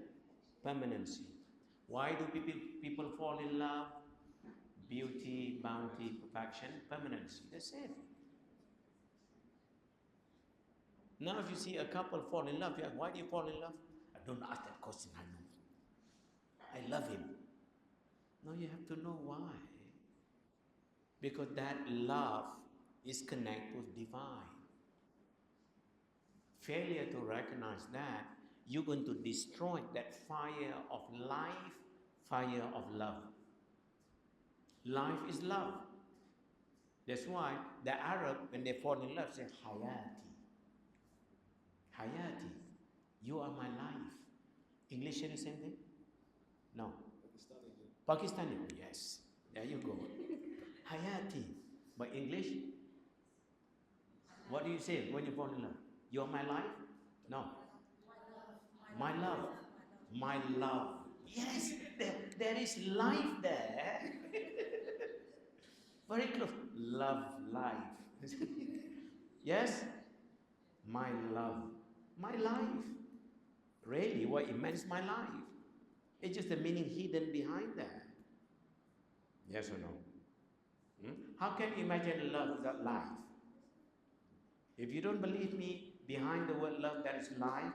permanency. Why do people fall in love? Beauty, bounty, perfection, permanency. That's it. Now, if you see a couple fall in love, you ask, why do you fall in love? I don't ask that question, I know. I love him. No, you have to know why. Because that love is connected with divine. Failure to recognize that, you're going to destroy that fire of life, fire of love. Life is love. That's why the Arab, when they fall in love, say, Hayati. Hayati. You are my life. English say the same thing? No. Pakistani. Yes. There you go. Hayati. But English? What do you say when you fall in love? You are my life? No. My love. My love. Yes, there is life there. Very close. Love, life. Yes? My love. My life. Really, what it means, my life. It's just the meaning hidden behind that. Yes or no? How can you imagine love without life? If you don't believe me, behind the word love there is life.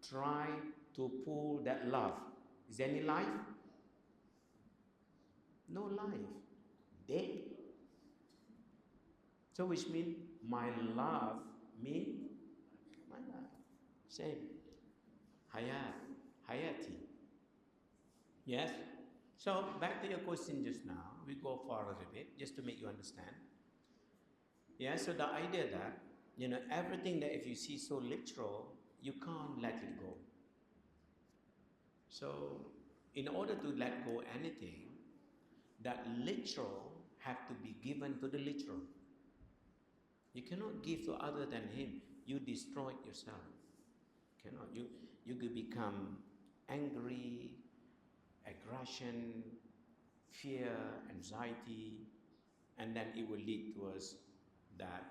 Try to pull that love. Is there any life? No life. Dead. So which means my love means my life. Same. Hayat. Hayati. Yes? So back to your question just now. We go forward a bit just to make you understand. Yeah, so the idea that, everything that if you see so literal, you can't let it go. So in order to let go anything, that literal have to be given to the literal. You cannot give to other than him. You destroy yourself. Cannot. You could become angry, aggression, fear, anxiety, and then it will lead towards that,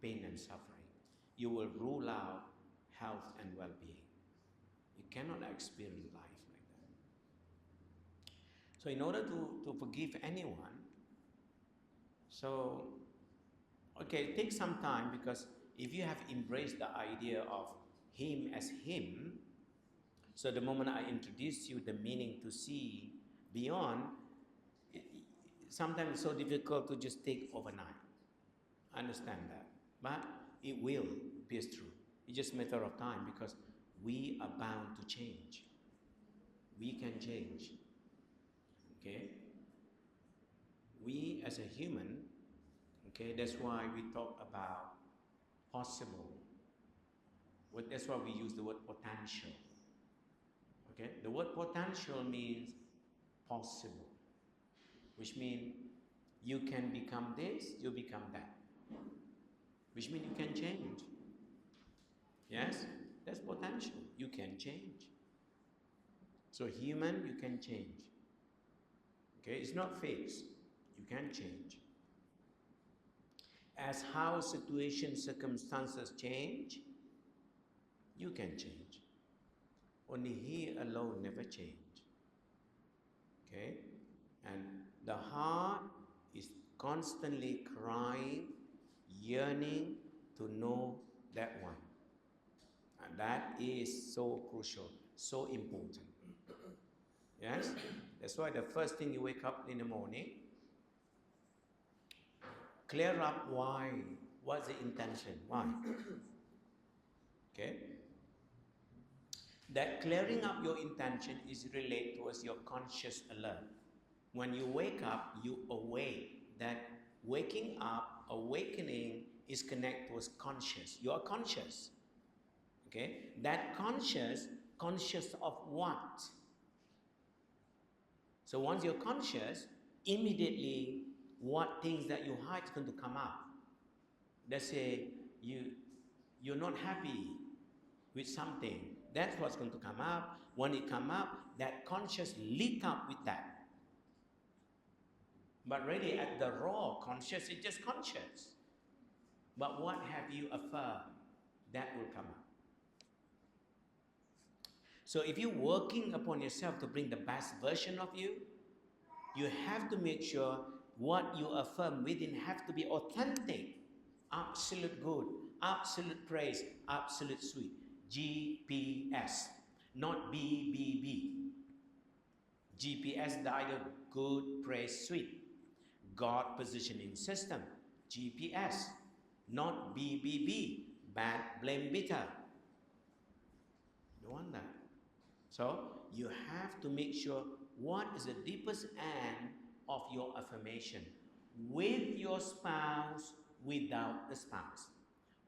pain and suffering. You will rule out health and well-being. You cannot experience life like that. So in order to forgive anyone, so, okay, take some time, because if you have embraced the idea of him as him, so the moment I introduce you the meaning to see beyond, sometimes it's so difficult to just take overnight. I understand that. But it will pierce through. It's just a matter of time, because we are bound to change. We can change. Okay? We as a human, okay, that's why we talk about possible. That's why we use the word potential. Okay? The word potential means possible, which means you can become this, you become that. Which means you can change. Yes? That's potential. You can change. So human, you can change. Okay? It's not fixed. You can change. As how situations, circumstances change, you can change. Only he alone never change. Okay? And the heart is constantly crying, yearning to know that one. And that is so crucial, so important. Yes? That's why the first thing you wake up in the morning, clear up why. What's the intention? Why? Okay? That clearing up your intention is related towards your conscious alert. When you wake up, you awake. That waking up, awakening is connected with conscious. You are conscious. Okay? That conscious of what? So once you're conscious, immediately what things that you hide is going to come up. Let's say you're not happy with something. That's what's going to come up. When it come up, that conscious link up with that. But really at the raw conscious, it's just conscious. But what have you affirmed? That will come up. So if you're working upon yourself to bring the best version of you, you have to make sure what you affirm within have to be authentic, absolute good, absolute praise, absolute sweet. GPS, not BBB. GPS died of good, praise, sweet. God positioning system, GPS, not BBB, bad, blame, bitter. You don't want that. So you have to make sure what is the deepest end of your affirmation with your spouse, without the spouse,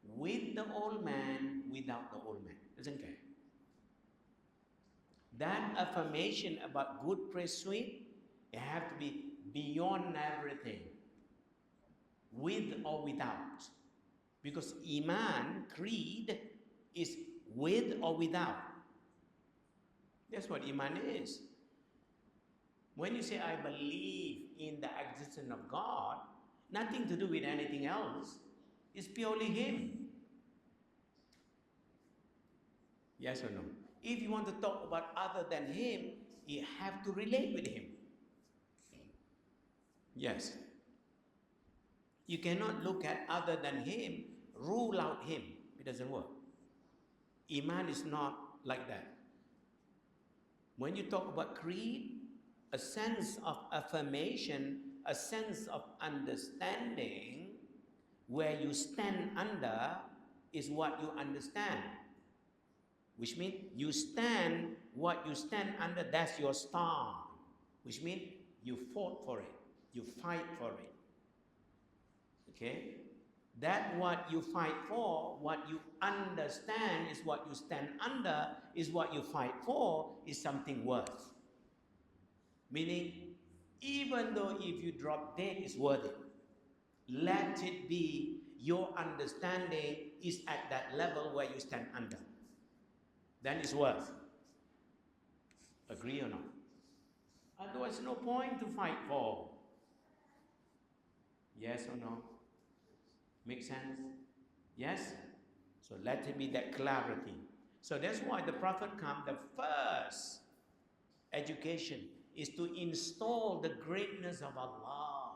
with the old man, without the old man. Doesn't care. That affirmation about good, praise, sweet, it have to be beyond everything, with or without. Because Iman, creed, is with or without. That's what Iman is. When you say, I believe in the existence of God, nothing to do with anything else. It's purely Him. Yes or no? If you want to talk about other than Him, you have to relate with Him. Yes. You cannot look at other than Him, rule out Him. It doesn't work. Iman is not like that. When you talk about creed, a sense of affirmation, a sense of understanding, where you stand under is what you understand. Which means you stand, what you stand under, that's your star. Which means you fought for it, you fight for it. Okay? That what you fight for, what you understand is what you stand under, is what you fight for, is something worth. Meaning, even though if you drop dead, it's worth it. Let it be your understanding is at that level where you stand under. Then it's worth. Agree or not? Otherwise, no point to fight for. Yes or no? Make sense? Yes? So let it be that clarity. So that's why the Prophet come, the first education is to install the greatness of Allah.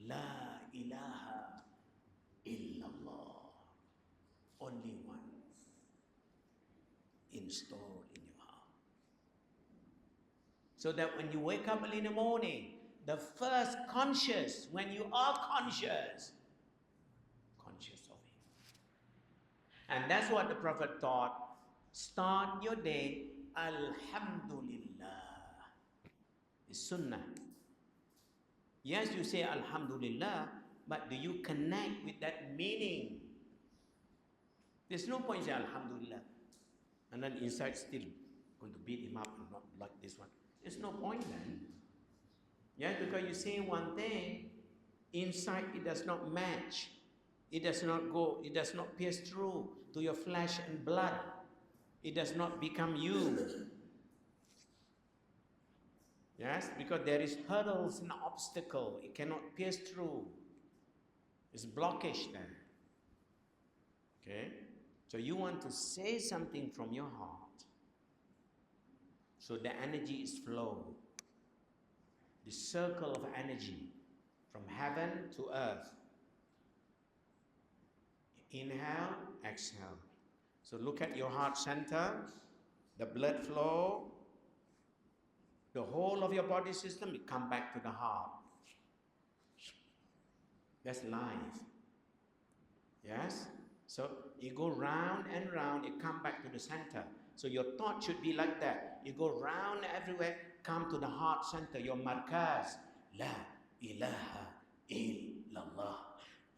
La ilaha illallah. Only one. Installed in your heart. So that when you wake up early in the morning, the first conscious, when you are conscious of Him. And that's what the Prophet taught. Start your day, Alhamdulillah. It's Sunnah. Yes, you say Alhamdulillah, but do you connect with that meaning? There's no point saying Alhamdulillah, and then inside still going to beat him up and not like this one. There's no point then. Yeah, because you say one thing, inside it does not match. It does not go, it does not pierce through to your flesh and blood. It does not become you. Yes, because there is hurdles and obstacle. It cannot pierce through. It's blockage there. Okay? So you want to say something from your heart. So the energy is flow. The circle of energy from heaven to earth. Inhale, exhale. So look at your heart center, the blood flow, the whole of your body system, it come back to the heart. That's life. Yes? So you go round and round, it come back to the center. So your thought should be like that. You go round everywhere, come to the heart center, your markaz. La ilaha illallah.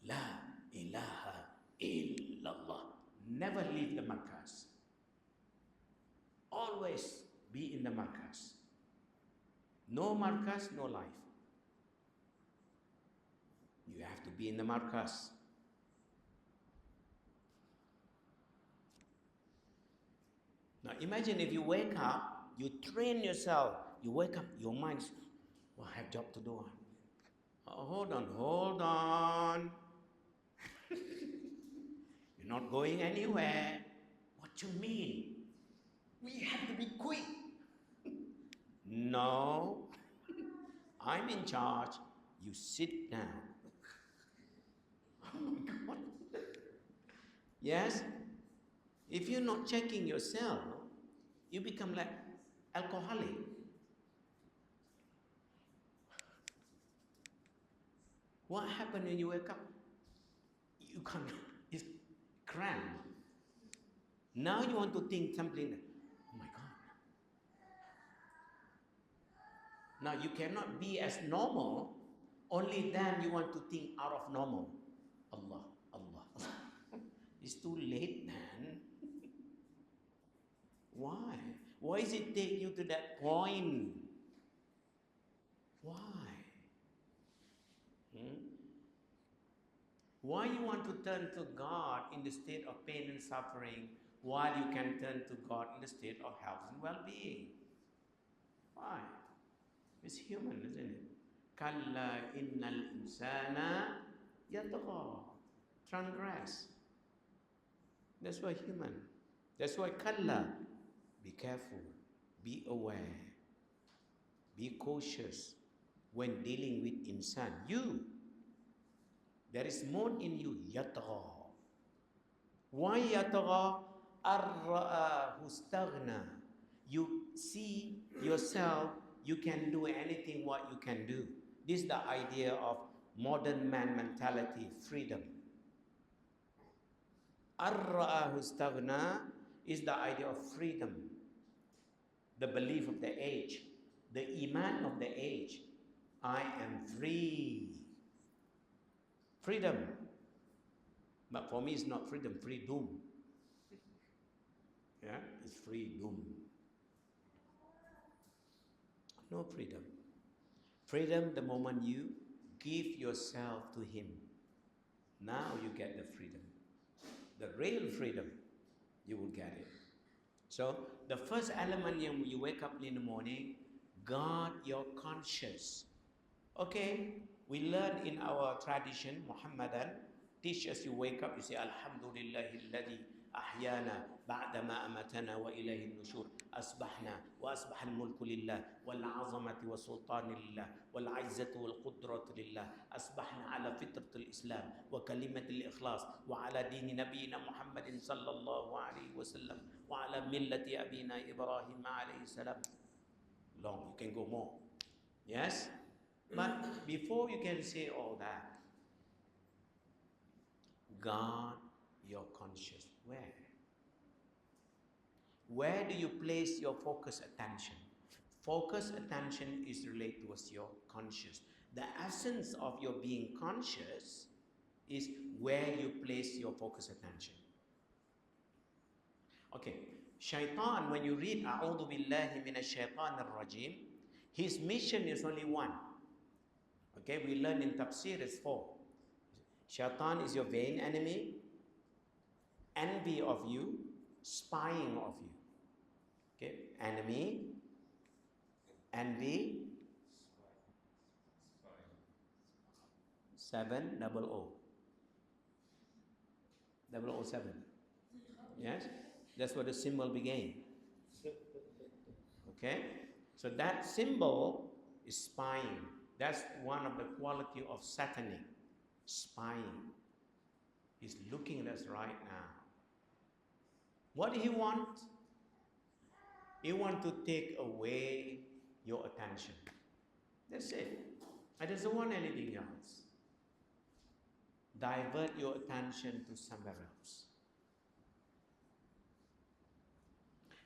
La ilaha illallah. Never leave the markaz. Always be in the markaz. No markaz, no life. You have to be in the markaz. Now imagine if you wake up, you train yourself, you wake up, your mind's, well, I have job to do. Oh, hold on. You're not going anywhere. What you mean? We have to be quick. No, I'm in charge. You sit down. Oh my God. Yes? If you're not checking yourself, you become like alcoholic. What happened when you wake up? You can't, it's cramped. Now you want to think something like, oh my God. Now you cannot be as normal, only then you want to think out of normal. Allah, Allah, Allah. It's too late, man. Why? Why does it take you to that point? Why? Why you want to turn to God in the state of pain and suffering while you can turn to God in the state of health and well-being? Why? It's human, isn't it? Kalla innal insana yatagha. Transgress. That's why human. That's why kalla. Be careful. Be aware. Be cautious when dealing with insan. You. There is more in you. Yatagha. Why yatagha? Ar-ra'ahu staghna. You see yourself, you can do anything what you can do. This is the idea of modern man mentality, freedom. Ar-ra'ahu staghna is the idea of freedom. The belief of the age, the iman of the age. I am free. Freedom. But for me, it's not freedom, freedom. Yeah, it's freedom. No freedom. Freedom the moment you give yourself to Him. Now you get the freedom. The real freedom, you will get it. So, the first element when you wake up in the morning, guard your conscience. Okay, we learn in our tradition, Muhammadan, teach us you wake up, you say, Alhamdulillahi alladhi ahyana ba'dama amatana wa ilayhi nushur. Asbahna wa asbah al-mulku lillah wal azamati wa sultani lillah wal izzatu wal qudratu lillah. Asbahna ala fitrat al-islam wa kalimat al-ikhlas wa ala dini nabiyina Muhammadin sallallahu alayhi wa sallam wa ala millati abina Ibrahim alayhi salam. Long, you can go more. Yes? But before you can say all that, guard your conscience. Where? Where do you place your focus attention? Focus attention is related towards your conscious. The essence of your being conscious is where you place your focus attention. Okay, Shaitan, when you read A'udhu Billahi Minash Shaitanir Rajim, his mission is only one. Okay, we learn in Tafsir it's 4. Shaitan is your vain enemy, envy of you, spying of you. Okay, enemy, envy, 700. 007. Yes, that's where the symbol began. Okay, so that symbol is spying. That's one of the quality of satanic, spying. He's looking at us right now. What do he want? He wants to take away your attention. That's it. He doesn't want anything else. Divert your attention to somewhere else.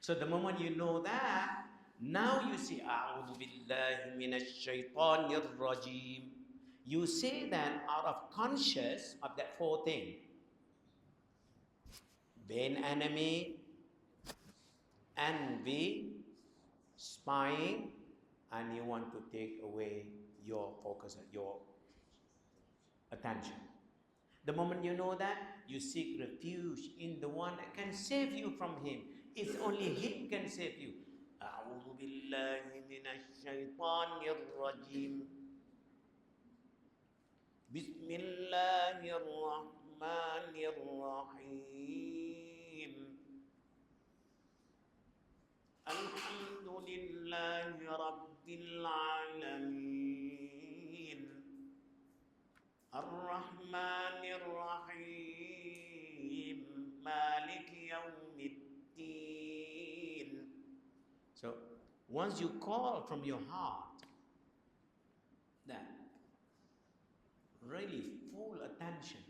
So the moment you know that, now you say, A'udhu billahi minash shaitanir rajim. You say that out of conscious of that four things. Vain enemy, envy, spying, and you want to take away your focus, your attention. The moment you know that, you seek refuge in the one that can save you from him. If only him can save you. أعوذ بالله من الشيطان الرجيم. بسم الله الرحمن الرحيم. الحمد لله رب العالمين. الرحمن الرحيم. مالك يوم الدين. So once you call from your heart, that really full attention,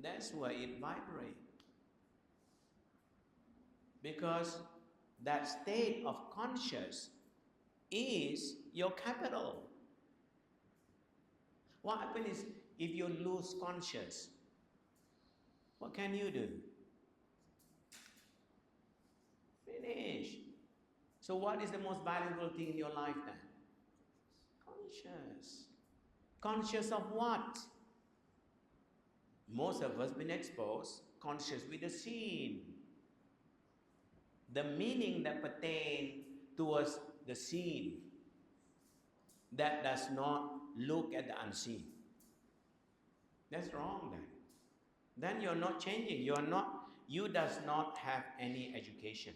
that's why it vibrates. Because that state of conscious is your capital. What happens is, if you lose conscious, what can you do? Finish. So what is the most valuable thing in your life then? Conscious. Conscious of what? Most of us been exposed conscious with the seen. The meaning that pertain towards the seen, that does not look at the unseen. That's wrong then. Then you're not changing. You does not have any education.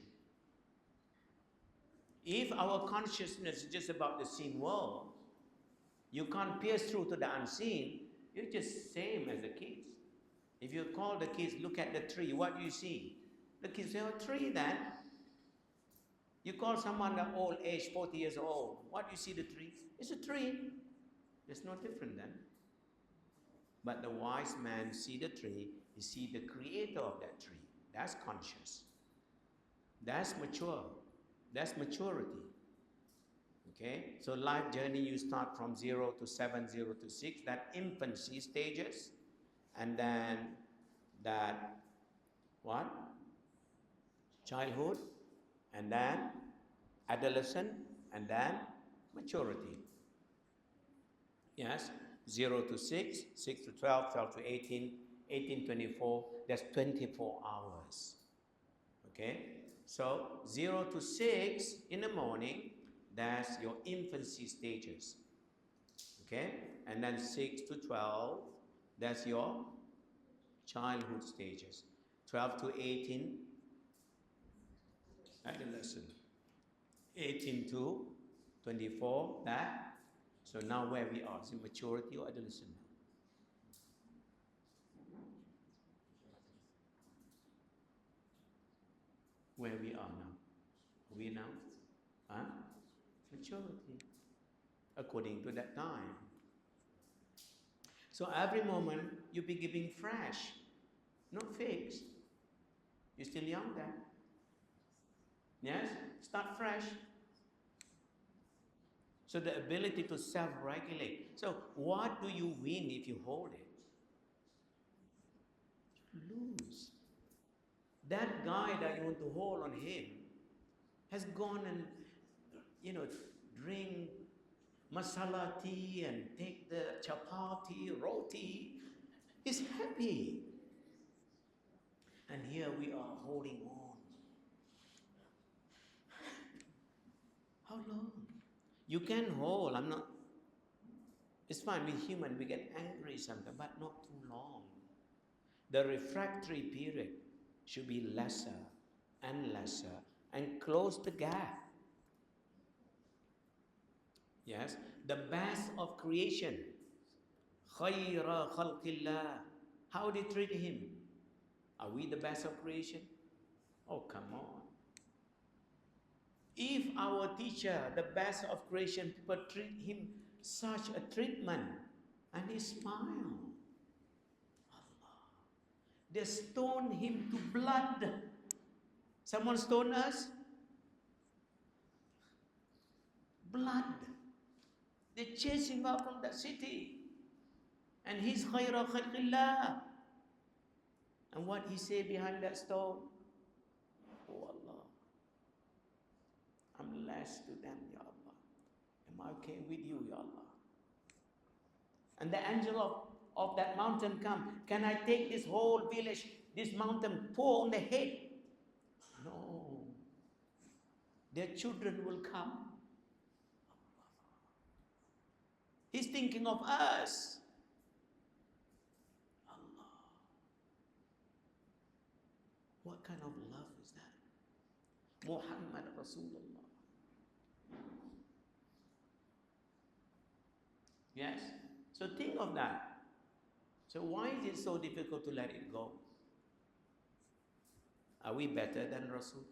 If our consciousness is just about the seen world, you can't pierce through to the unseen, you're just same as the kids. If you call the kids, look at the tree, what do you see? The kids say, oh, tree then. You call someone the old age, 40 years old, what do you see the tree? It's a tree. It's no different then. But the wise man see the tree, he see the creator of that tree. That's conscious. That's mature. That's maturity. Okay? So life journey, you start from 0 to 7, 0 to 6, that infancy stages, and then that, what? Childhood, and then adolescent, and then maturity. Yes, 0 to 6, 6 to 12, 12 to 18, 18 to 24, that's 24 hours. Okay, so 0 to 6 in the morning, that's your infancy stages. Okay, and then 6 to 12, that's your childhood stages. 12 to 18, adolescent. 18 to 24, that. So now where we are, is it maturity or adolescent? Where we are now? Are we now? Huh? Maturity. According to that time. So every moment you be giving fresh, not fixed. You're still young then. Yes? Start fresh. So the ability to self-regulate. So what do you win if you hold it? You lose. That guy that you want to hold on him has gone and, drink masala tea and take the chapati, roti. He's happy. And here we are holding on. How long? You can hold, it's fine, we're human, we get angry sometimes, but not too long. The refractory period should be lesser and close the gap. Yes, the best of creation. Khayra khalqillah. How they treat him? Are we the best of creation? Oh, come on. If our teacher, the best of creation, people treat him such a treatment, and he smile. Allah. They stone him to blood. Someone stoned us? Blood. They chased him out from that city. And he's khayra khalqillah. And what he say behind that stone? Oh Allah, I'm less to them, Ya Allah. Am I okay with you, Ya Allah? And the angel of that mountain come. Can I take this whole village, this mountain, pour on the head? No. Their children will come. He's thinking of us. Allah. What kind of love is that? Muhammad Rasulullah. Yes? So think of that. So why is it so difficult to let it go? Are we better than Rasul?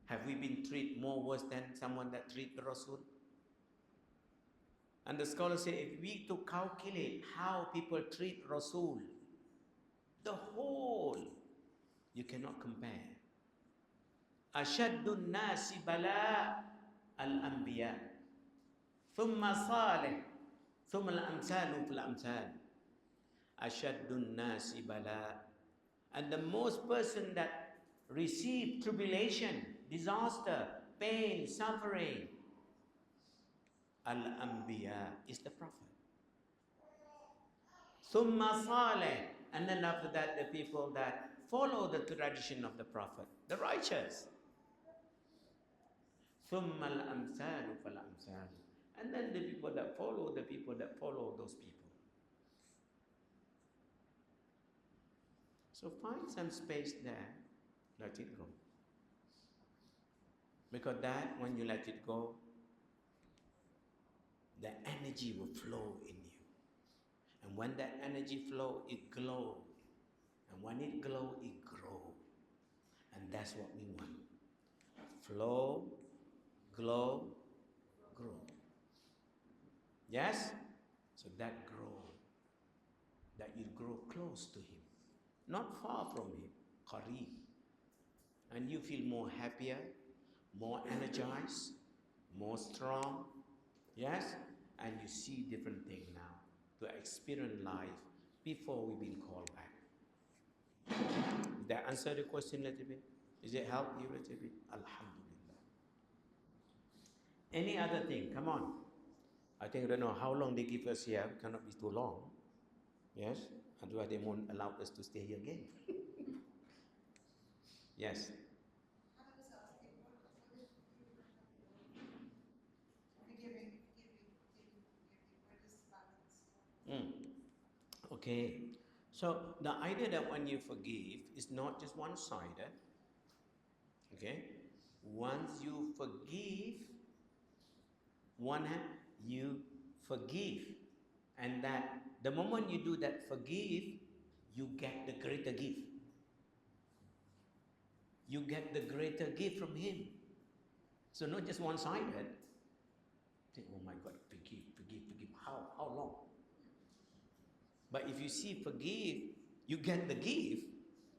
Have we been treated more worse than someone that treat the Rasul? And the scholars say, if we to calculate how people treat Rasul, the whole, you cannot compare. Ashaddun nasi bala al-anbiya, thumma salih, thumma al-amsalu fil-amsal. Ashaddun nasi bala. And the most person that receive tribulation, disaster, pain, suffering, Al-Anbiya is the Prophet. Thumma salih. And then after that, the people that follow the tradition of the Prophet, the righteous. Thumma al-amsalu fal-amsal. And then the people that follow those people. So find some space there, let it go. Because that, when you let it go, the energy will flow in you. And when that energy flow, it glows. And when it glows, it grows. And that's what we want. Flow, glow, grow. Yes? So that grow. That you grow close to Him. Not far from Him. Qareeb. And you feel more happier, more energized, more strong. Yes? And you see different things now to experience life before we've been called back. Did that answer the question a little bit? Does it help you a little bit? Alhamdulillah. Any other thing? Come on. I think I don't know how long they give us here. It cannot be too long. Yes? Otherwise they won't allow us to stay here again. Yes. Okay, so the idea that when you forgive is not just one-sided. Okay, once you forgive, one hand you forgive, and that the moment you do that forgive, you get the greater gift. You get the greater gift from Him. So not just one-sided. Think, oh my God, forgive. How long? But if you see forgive, you get the gift.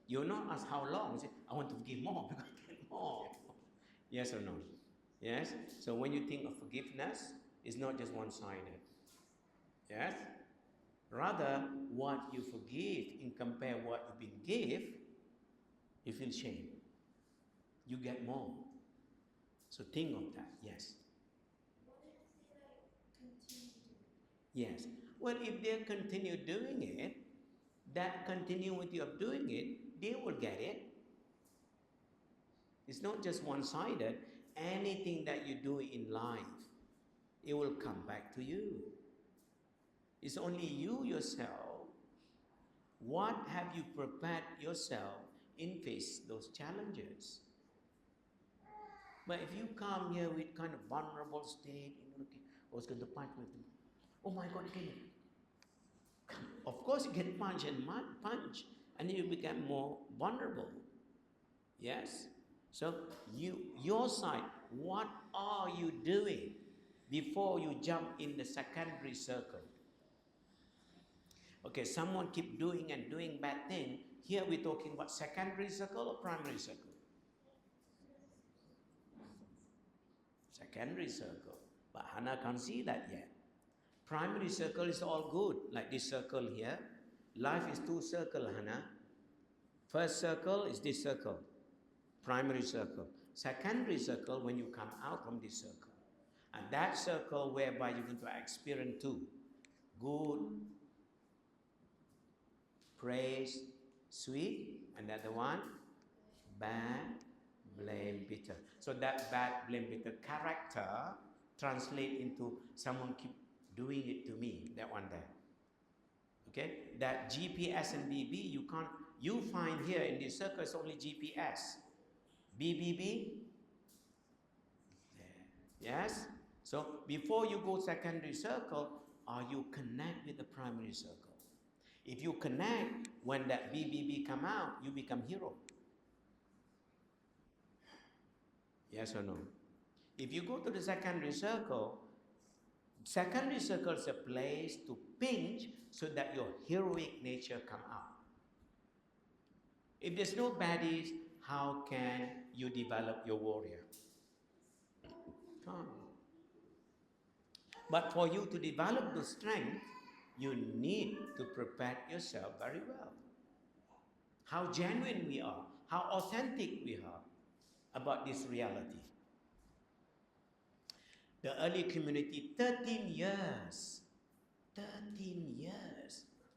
You'll not ask how long. You say, I want to forgive more because I get more. Yes or no? Yes? So when you think of forgiveness, it's not just one-sided. Yes? Rather, what you forgive in compare what you've been give, you feel shame. You get more. So think of that. Yes. Yes. Well, if they continue doing it, that continuity of doing it, they will get it. It's not just one-sided. Anything that you do in life, it will come back to you. It's only you yourself. What have you prepared yourself in face those challenges? But if you come here with kind of vulnerable state, looking, I was going to punch with them. Oh my God, again. Of course you get punched and punch, and you become more vulnerable. Yes? So your side, what are you doing before you jump in the secondary circle? Okay, someone keep doing and doing bad thing, Here we're talking about secondary circle or primary circle? Secondary circle. But Hana can't see that yet. Primary circle is all good, like this circle here. Life is two circles, Hana. First circle is this circle, primary circle. Secondary circle when you come out from this circle. And that circle whereby you're going to experience two. Good, praise, sweet, and the other one, bad, blame, bitter. So that bad, blame, bitter character translate into someone keep doing it to me, that one there. Okay, that GPS and BB, you can't, you find here in this circle is only GPS. BBB, yes? So before you go secondary circle, are you connect with the primary circle? If you connect, when that BBB come out, you become hero. Yes or no? If you go to the secondary circle is a place to pinch so that your heroic nature come out. If there's no baddies, how can you develop your warrior? Can't. But for you to develop the strength, you need to prepare yourself very well. How genuine we are, how authentic we are about this reality. The early community, 13 years,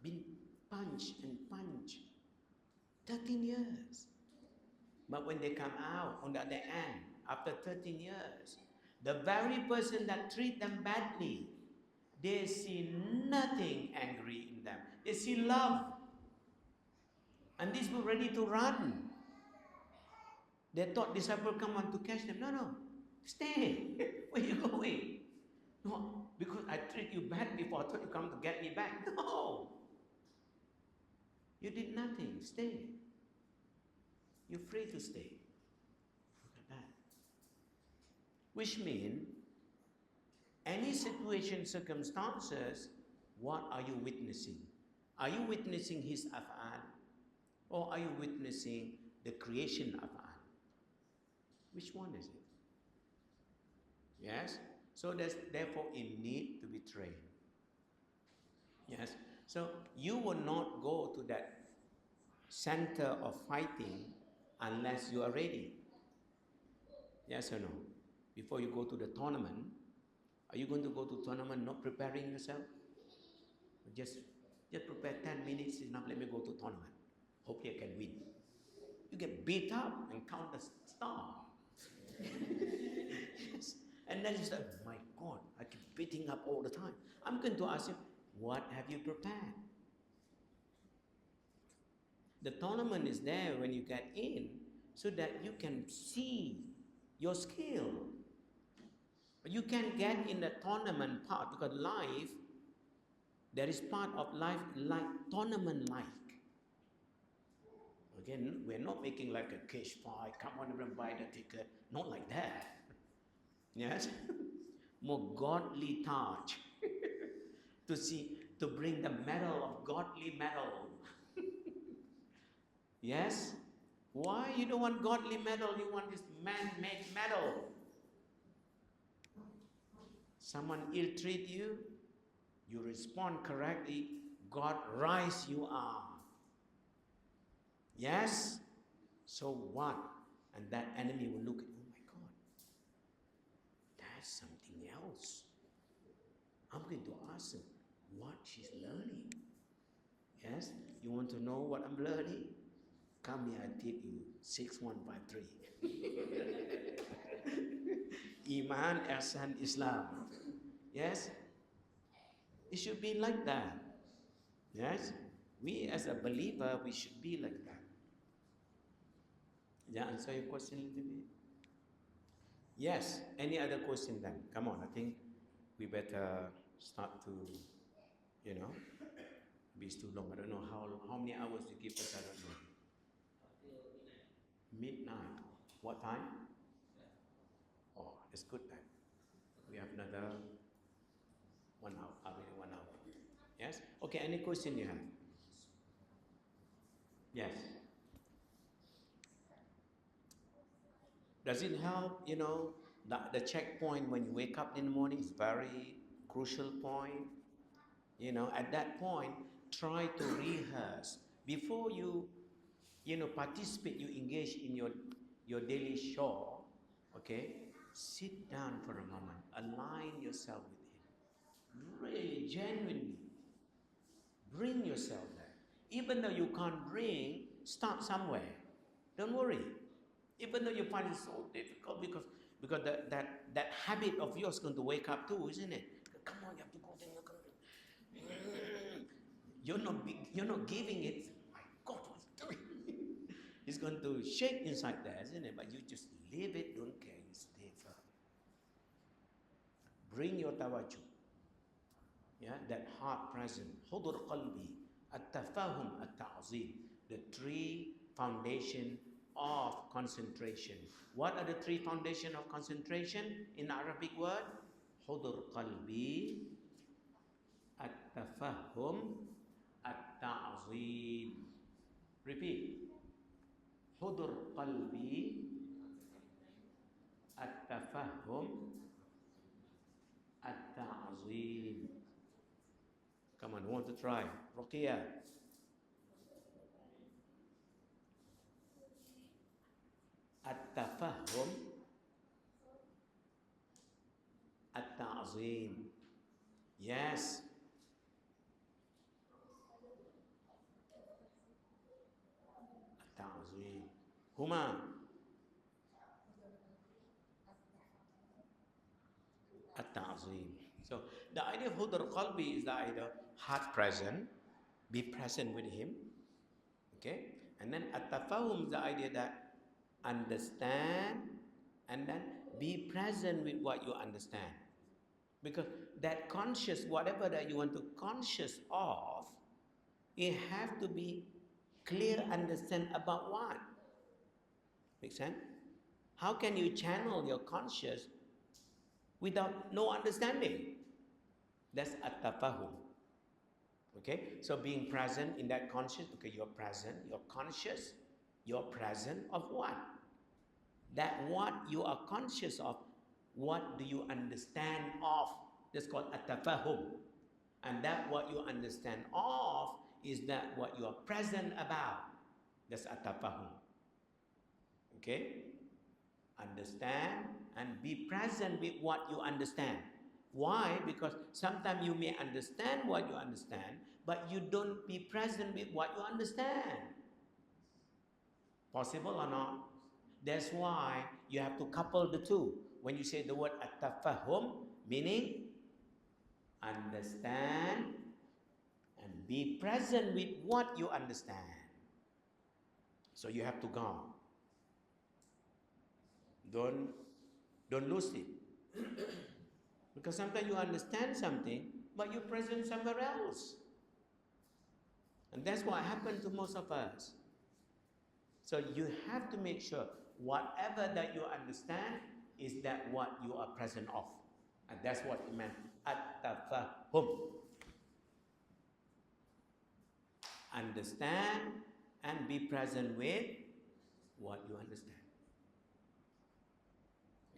been punched and punched, 13 years. But when they come out on the other end, after 13 years, the very person that treat them badly, they see nothing angry in them. They see love. And these were ready to run. They thought disciples come on to catch them. No, stay. Where are you going? No, because I treat you bad before. I thought you come to get me back. No. You did nothing. Stay. You're free to stay. Look at that. Which means, any situation, circumstances, what are you witnessing? Are you witnessing his af'al? Or are you witnessing the creation af'al? Which one is it? Yes? So there's therefore a need to be trained. Yes? So you will not go to that center of fighting unless you are ready. Yes or no? Before you go to the tournament, are you going to go to tournament not preparing yourself? Just prepare 10 minutes enough, let me go to tournament. Hopefully I can win. You get beat up and count the star. Yes. And then you say, oh my God, I keep beating up all the time. I'm going to ask you, what have you prepared? The tournament is there when you get in so that you can see your skill. You can get in the tournament part because life, there is part of life like tournament-like. Again, we're not making like a cage fight, come on everyone buy the ticket, not like that. Yes? More godly touch to bring the medal of godly medal. Yes? Why you don't want godly medal, you want this man-made medal? Someone ill-treat you, you respond correctly, God rise you up. Yes? So what? And that enemy will look at, oh my God, that's something else. I'm going to ask him what she's learning. Yes? You want to know what I'm learning? Come here, I teach you 6153. Iman, Ihsan, Islam. Yes? It should be like that. Yes? We as a believer, we should be like that. Did I answer your question a little bit? Yes. Any other question then? Come on, I think we better start to, it's too long. I don't know how many hours you give us, I don't know. Midnight. What time? Oh, that's good then. We have another 1 hour. I mean 1 hour. Yes? Okay, any question you have? Yes. Does it help? The checkpoint when you wake up in the morning is very crucial point. At that point, try to rehearse before you participate, you engage in your daily chore. Okay, sit down for a moment, align yourself with Him, really genuinely bring yourself there. Even though you can't bring, start somewhere. Don't worry. Even though you find it so difficult because that habit of yours is going to wake up too, isn't it? Come on, you have to go there. You're not giving it. My God, what's doing? It's going to shake inside there, isn't it? But you just leave it, don't care, you stay firm. Bring your tawajjuh. Yeah, that heart present. Hudur qalbi, at-tafahum, at-ta'zim. The three foundation of concentration. What are the three foundation of concentration in Arabic word? Hudur qalbi, at-tafahum, at-ta'zim. Repeat. Hudur qalbi, at-tafahum, at-ta'zim. Come on, who want to try? Ruqiyah. At-tafahum, at-ta'zim. Yes. At-ta'zim. Huma. At-ta'zim. So the idea of Hudur Qalbi is the idea heart present, be present with Him. Okay? And then At-tafahum is the idea that understand and then be present with what you understand. Because that conscious, whatever that you want to conscious of, it have to be clear understand about what. Make sense? How can you channel your conscious without no understanding? That's at-tafahum. Okay? So being present in that conscious, okay, you're present, you're conscious, you're present of what? That what you are conscious of, what do you understand of? That's called at-tafahum. And that what you understand of is that what you are present about. That's at-tafahum. Okay? Understand and be present with what you understand. Why? Because sometimes you may understand what you understand, but you don't be present with what you understand. Possible or not? That's why you have to couple the two. When you say the word at-tafahum, meaning understand and be present with what you understand. So you have to go. Don't lose it. Because sometimes you understand something, but you're present somewhere else. And that's what happened to most of us. So you have to make sure whatever that you understand is that what you are present of. And that's what it meant. At-tafahum. Understand and be present with what you understand.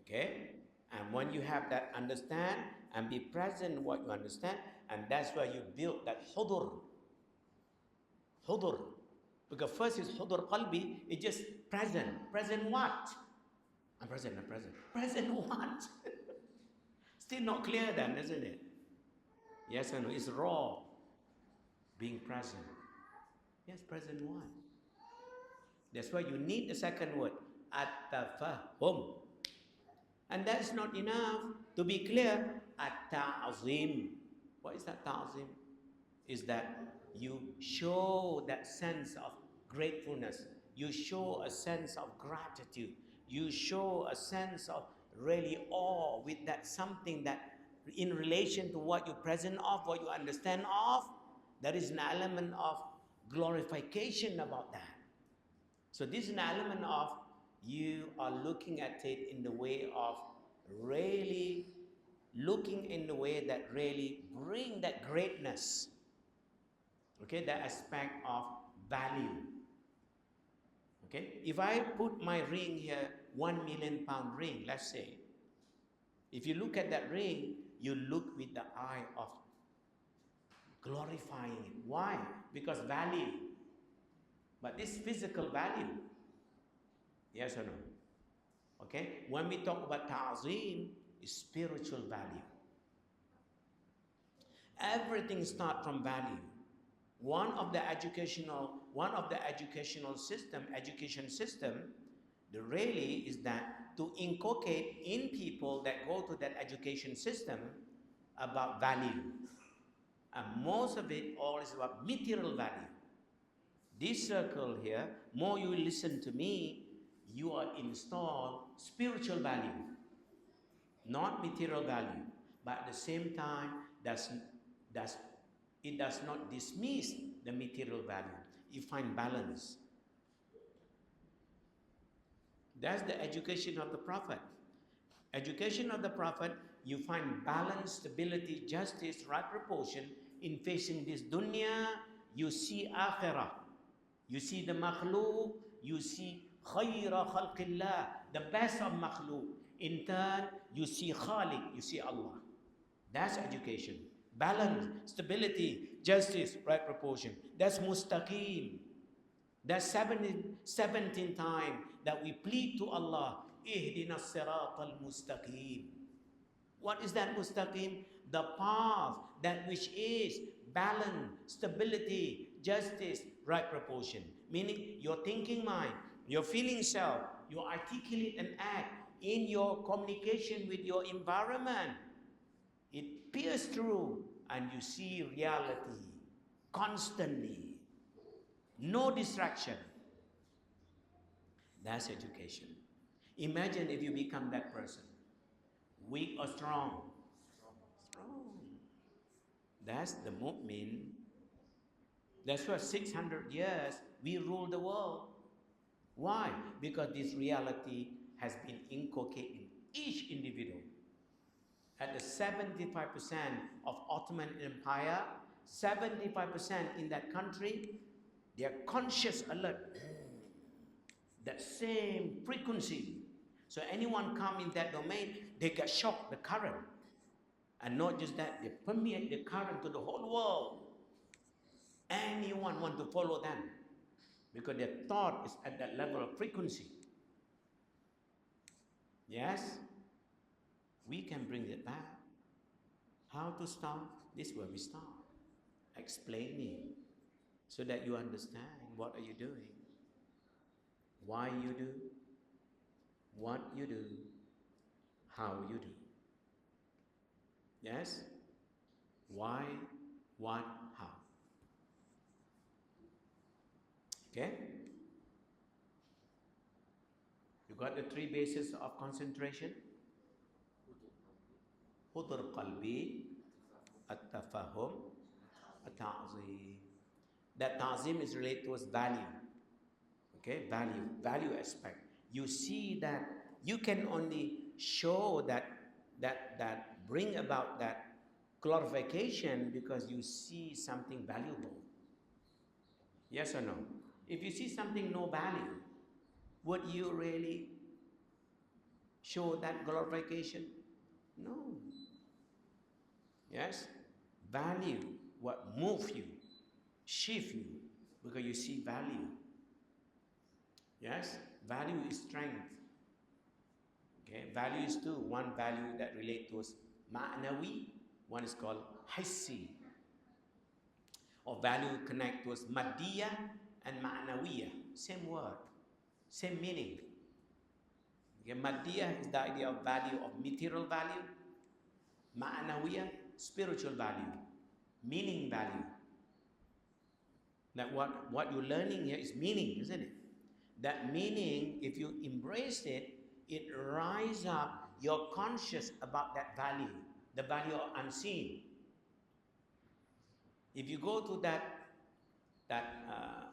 Okay? And when you have that understand and be present what you understand, and that's why you build that hudur. Hudur. Because first is hudur qalbi, it's just present. Present what? I'm present. Present what? Still not clear then, isn't it? Yes or no? It's raw. Being present. Yes, present what? That's why you need the second word. At-tafahum. And that's not enough. To be clear, at-ta'zim. What is that ta'zim? Is that you show that sense of gratefulness. You show a sense of gratitude. You show a sense of really awe with that something that in relation to what you present of, what you understand of, there is an element of glorification about that. So this is an element of you are looking at it in the way of really looking in the way that really bring that greatness. Okay, that aspect of value. Okay? If I put my ring here, 1 million pound ring, let's say, if you look at that ring, you look with the eye of glorifying it. Why? Because value. But this physical value. Yes or no? Okay? When we talk about ta'zim, it's spiritual value. Everything starts from value. One of the education system, the really is that to inculcate in people that go to that education system about value. And most of it all is about material value. This circle here, more you listen to me, you are installed spiritual value, not material value. But at the same time, it does not dismiss the material value. You find balance. That's the education of the Prophet. Education of the Prophet, you find balance, stability, justice, right proportion in facing this dunya. You see akhirah. You see the makhluk. You see khayra khalqillah, the best of makhluk. In turn, you see khaliq, you see Allah. That's education. Balance, stability, justice, right proportion. That's mustaqim. That's 17 times that we plead to Allah, Ihdina sirat al-mustaqim. What is that mustaqim? The path that which is balance, stability, justice, right proportion. Meaning your thinking mind, your feeling self, you articulate and act in your communication with your environment. It pierces through and you see reality constantly. No distraction. That's education. Imagine if you become that person. Weak or strong? Strong. That's the mu'min. That's why 600 years we rule the world. Why? Because this reality has been inculcated in each individual. At the 75% of Ottoman Empire, 75% in that country, they are conscious alert. That same frequency. So anyone come in that domain, they get shocked, the current. And not just that, they permeate the current to the whole world. Anyone want to follow them because their thought is at that level of frequency. Yes? We can bring it back. How to start? This is where we start. Explaining so that you understand what are you doing, why you do, what you do, how you do. Yes? Why, what, how. Okay? You got the 3 bases of concentration? Hudur qalbi, at-tafahum, at-ta'zim. That ta'zim is related towards value. Okay? Value aspect. You see that you can only show that bring about that glorification because you see something valuable. Yes or no? If you see something no value, would you really show that glorification? No. Yes? Value, what moves you, shift you, because you see value. Yes? Value is strength. Okay? Value is two. One value that relates to us ma'nawi, one is called hissi. Or value connect to us maddiya and ma'nawiya. Same word, same meaning. Okay? Maddiya is the idea of value of material value. Ma'nawiya, spiritual value, meaning value. That what you're learning here is meaning, isn't it? That meaning, if you embrace it, it rises up your conscious about that value, the value of unseen. If you go to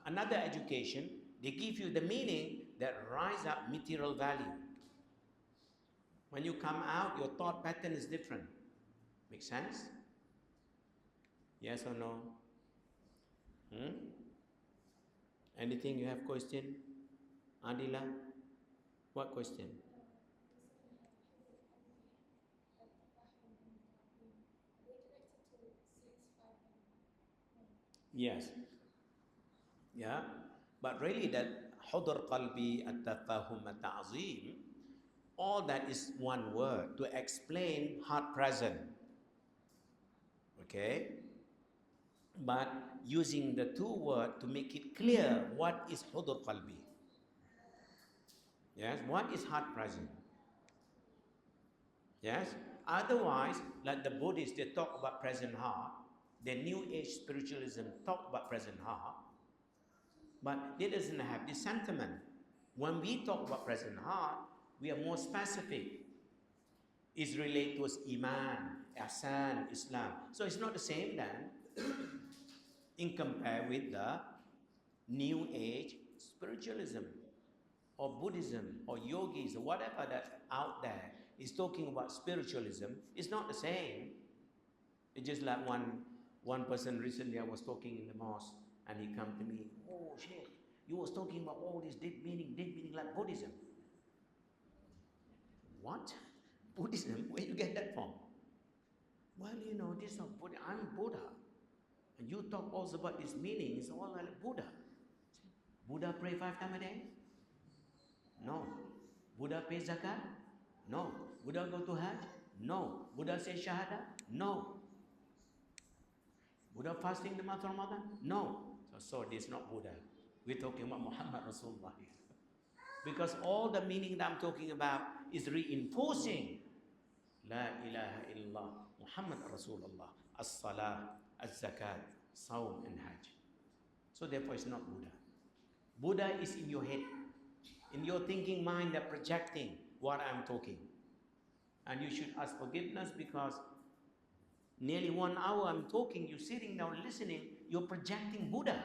another education, they give you the meaning that rise up material value. When you come out, your thought pattern is different. Make sense? Yes or no? Anything you have question? Adila, what question? Yes. Yeah. But really that حضر قلبي التفاهم التعظيم, all that is one word to explain heart present. Okay? But using the two words to make it clear what is حضر قلبي. Yes, what is heart present? Yes. Otherwise, like the Buddhists, they talk about present heart. The New Age spiritualism talk about present heart, but it doesn't have this sentiment. When we talk about present heart, we are more specific. It's related to Iman, Ihsan, Islam. So it's not the same then in compare with the New Age spiritualism or Buddhism or yogis or whatever that's out there is talking about spiritualism. It's not the same. It's just like one person recently, I was talking in the mosque and he come to me, oh Sheikh, you was talking about all this deep meaning like Buddhism. What? Buddhism? Where you get that from? Well, you know, this is not Buddha. I'm Buddha. And you talk also about this meaning. It's all like Buddha. Buddha pray 5 times a day? No. Buddha pay zakat? No. Buddha go to Hajj? No. Buddha say Shahada? No. Buddha fasting the month of Ramadan? No. So this is not Buddha. We're talking about Muhammad Rasulullah here. Because all the meaning that I'm talking about is reinforcing La ilaha illallah Muhammad Rasulullah, as-salah, as-zakat, saum and hajj. So therefore it's not Buddha. Buddha is in your head, in your thinking mind, that projecting what I'm talking. And you should ask forgiveness because nearly 1 hour I'm talking, you're sitting down listening, you're projecting Buddha.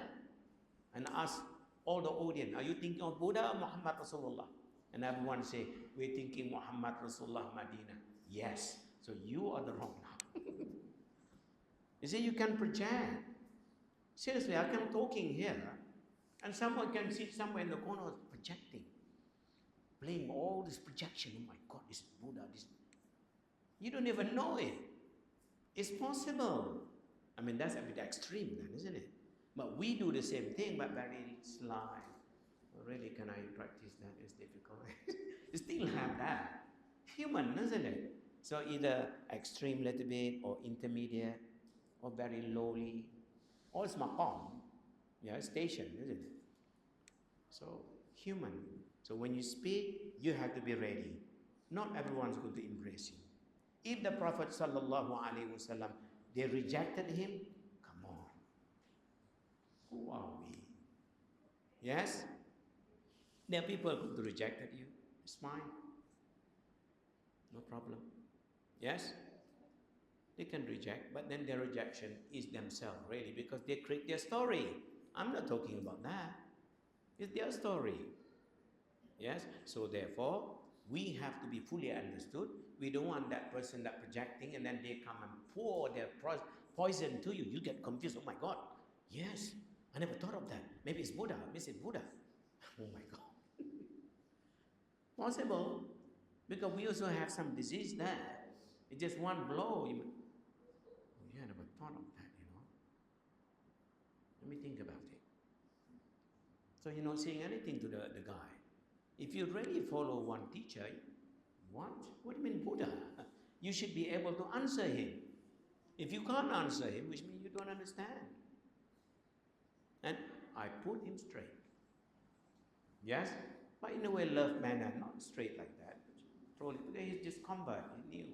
And ask all the audience, are you thinking of Buddha or Muhammad Rasulullah? And everyone say, we're thinking Muhammad Rasulullah Madinah. Yes, so you are the wrong now. You see, you can project. Seriously, I can talking here, and someone can sit somewhere in the corner projecting, playing all this projection. Oh my God, this is Buddha. This. You don't even know it. It's possible. I mean, that's a bit extreme then, isn't it? But we do the same thing, but very sly. Really, can I practice that? It's difficult. You still have that. Human, isn't it? So either extreme little bit, or intermediate, or very lowly, or it's maqam, yeah, station, isn't it? So human. So when you speak, you have to be ready. Not everyone's going to embrace you. If the Prophet sallallahu alaihi wasallam, they rejected him, come on. Who are we? Yes? There are people who rejected you. It's fine. No problem. Yes? They can reject, but then their rejection is themselves, really, because they create their story. I'm not talking about that. It's their story. Yes? So therefore, we have to be fully understood. We don't want that person that projecting and then they come and pour their poison to you. You get confused. Oh my God. Yes. I never thought of that. Maybe it's Buddha. Maybe it's Buddha. Oh my God. Possible. Because we also have some disease there. It's just one blow. You I never thought of that, you know. Let me think about it. So you're not saying anything to the guy. If you really follow one teacher, what? What do you mean Buddha? You should be able to answer him. If you can't answer him, which means you don't understand. And I put him straight. Yes? But in a way, love manner, not straight like that. Because he's just convert, he knew.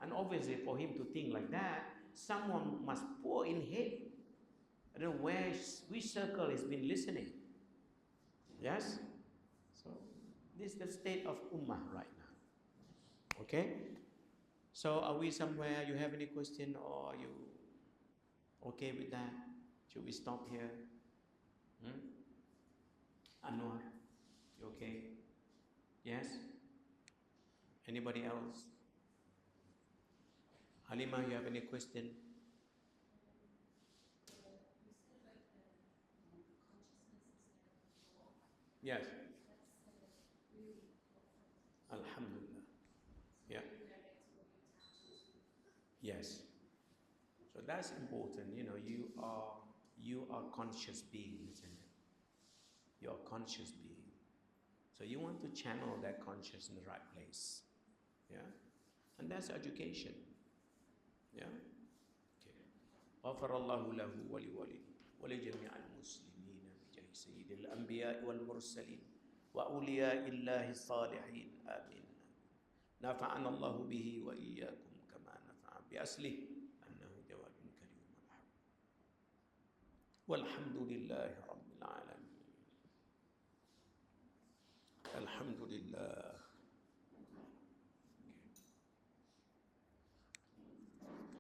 And obviously for him to think like that, someone must pour in him. I don't know which circle has been listening. Yes? So this is the state of Ummah right now. Okay? So are we somewhere? You have any question, or are you okay with that? Should we stop here? Anwar, you okay? Yes? Anybody else? Halima, you have any question? Yes. Yes. So that's important. You are conscious being, isn't it? You're a conscious being. So you want to channel that conscious in the right place. Yeah? And that's education. Yeah? Okay. غفر الله له ولوالده ولجميع المسلمين بجاه سيد الأنبياء والمرسلين وأولياء الله الصالحين آمين. نفعنا الله به وإياكم كما نفع بأصله أنه جواد كريم ونحو. والحمد لله رب العالمين. الحمد لله.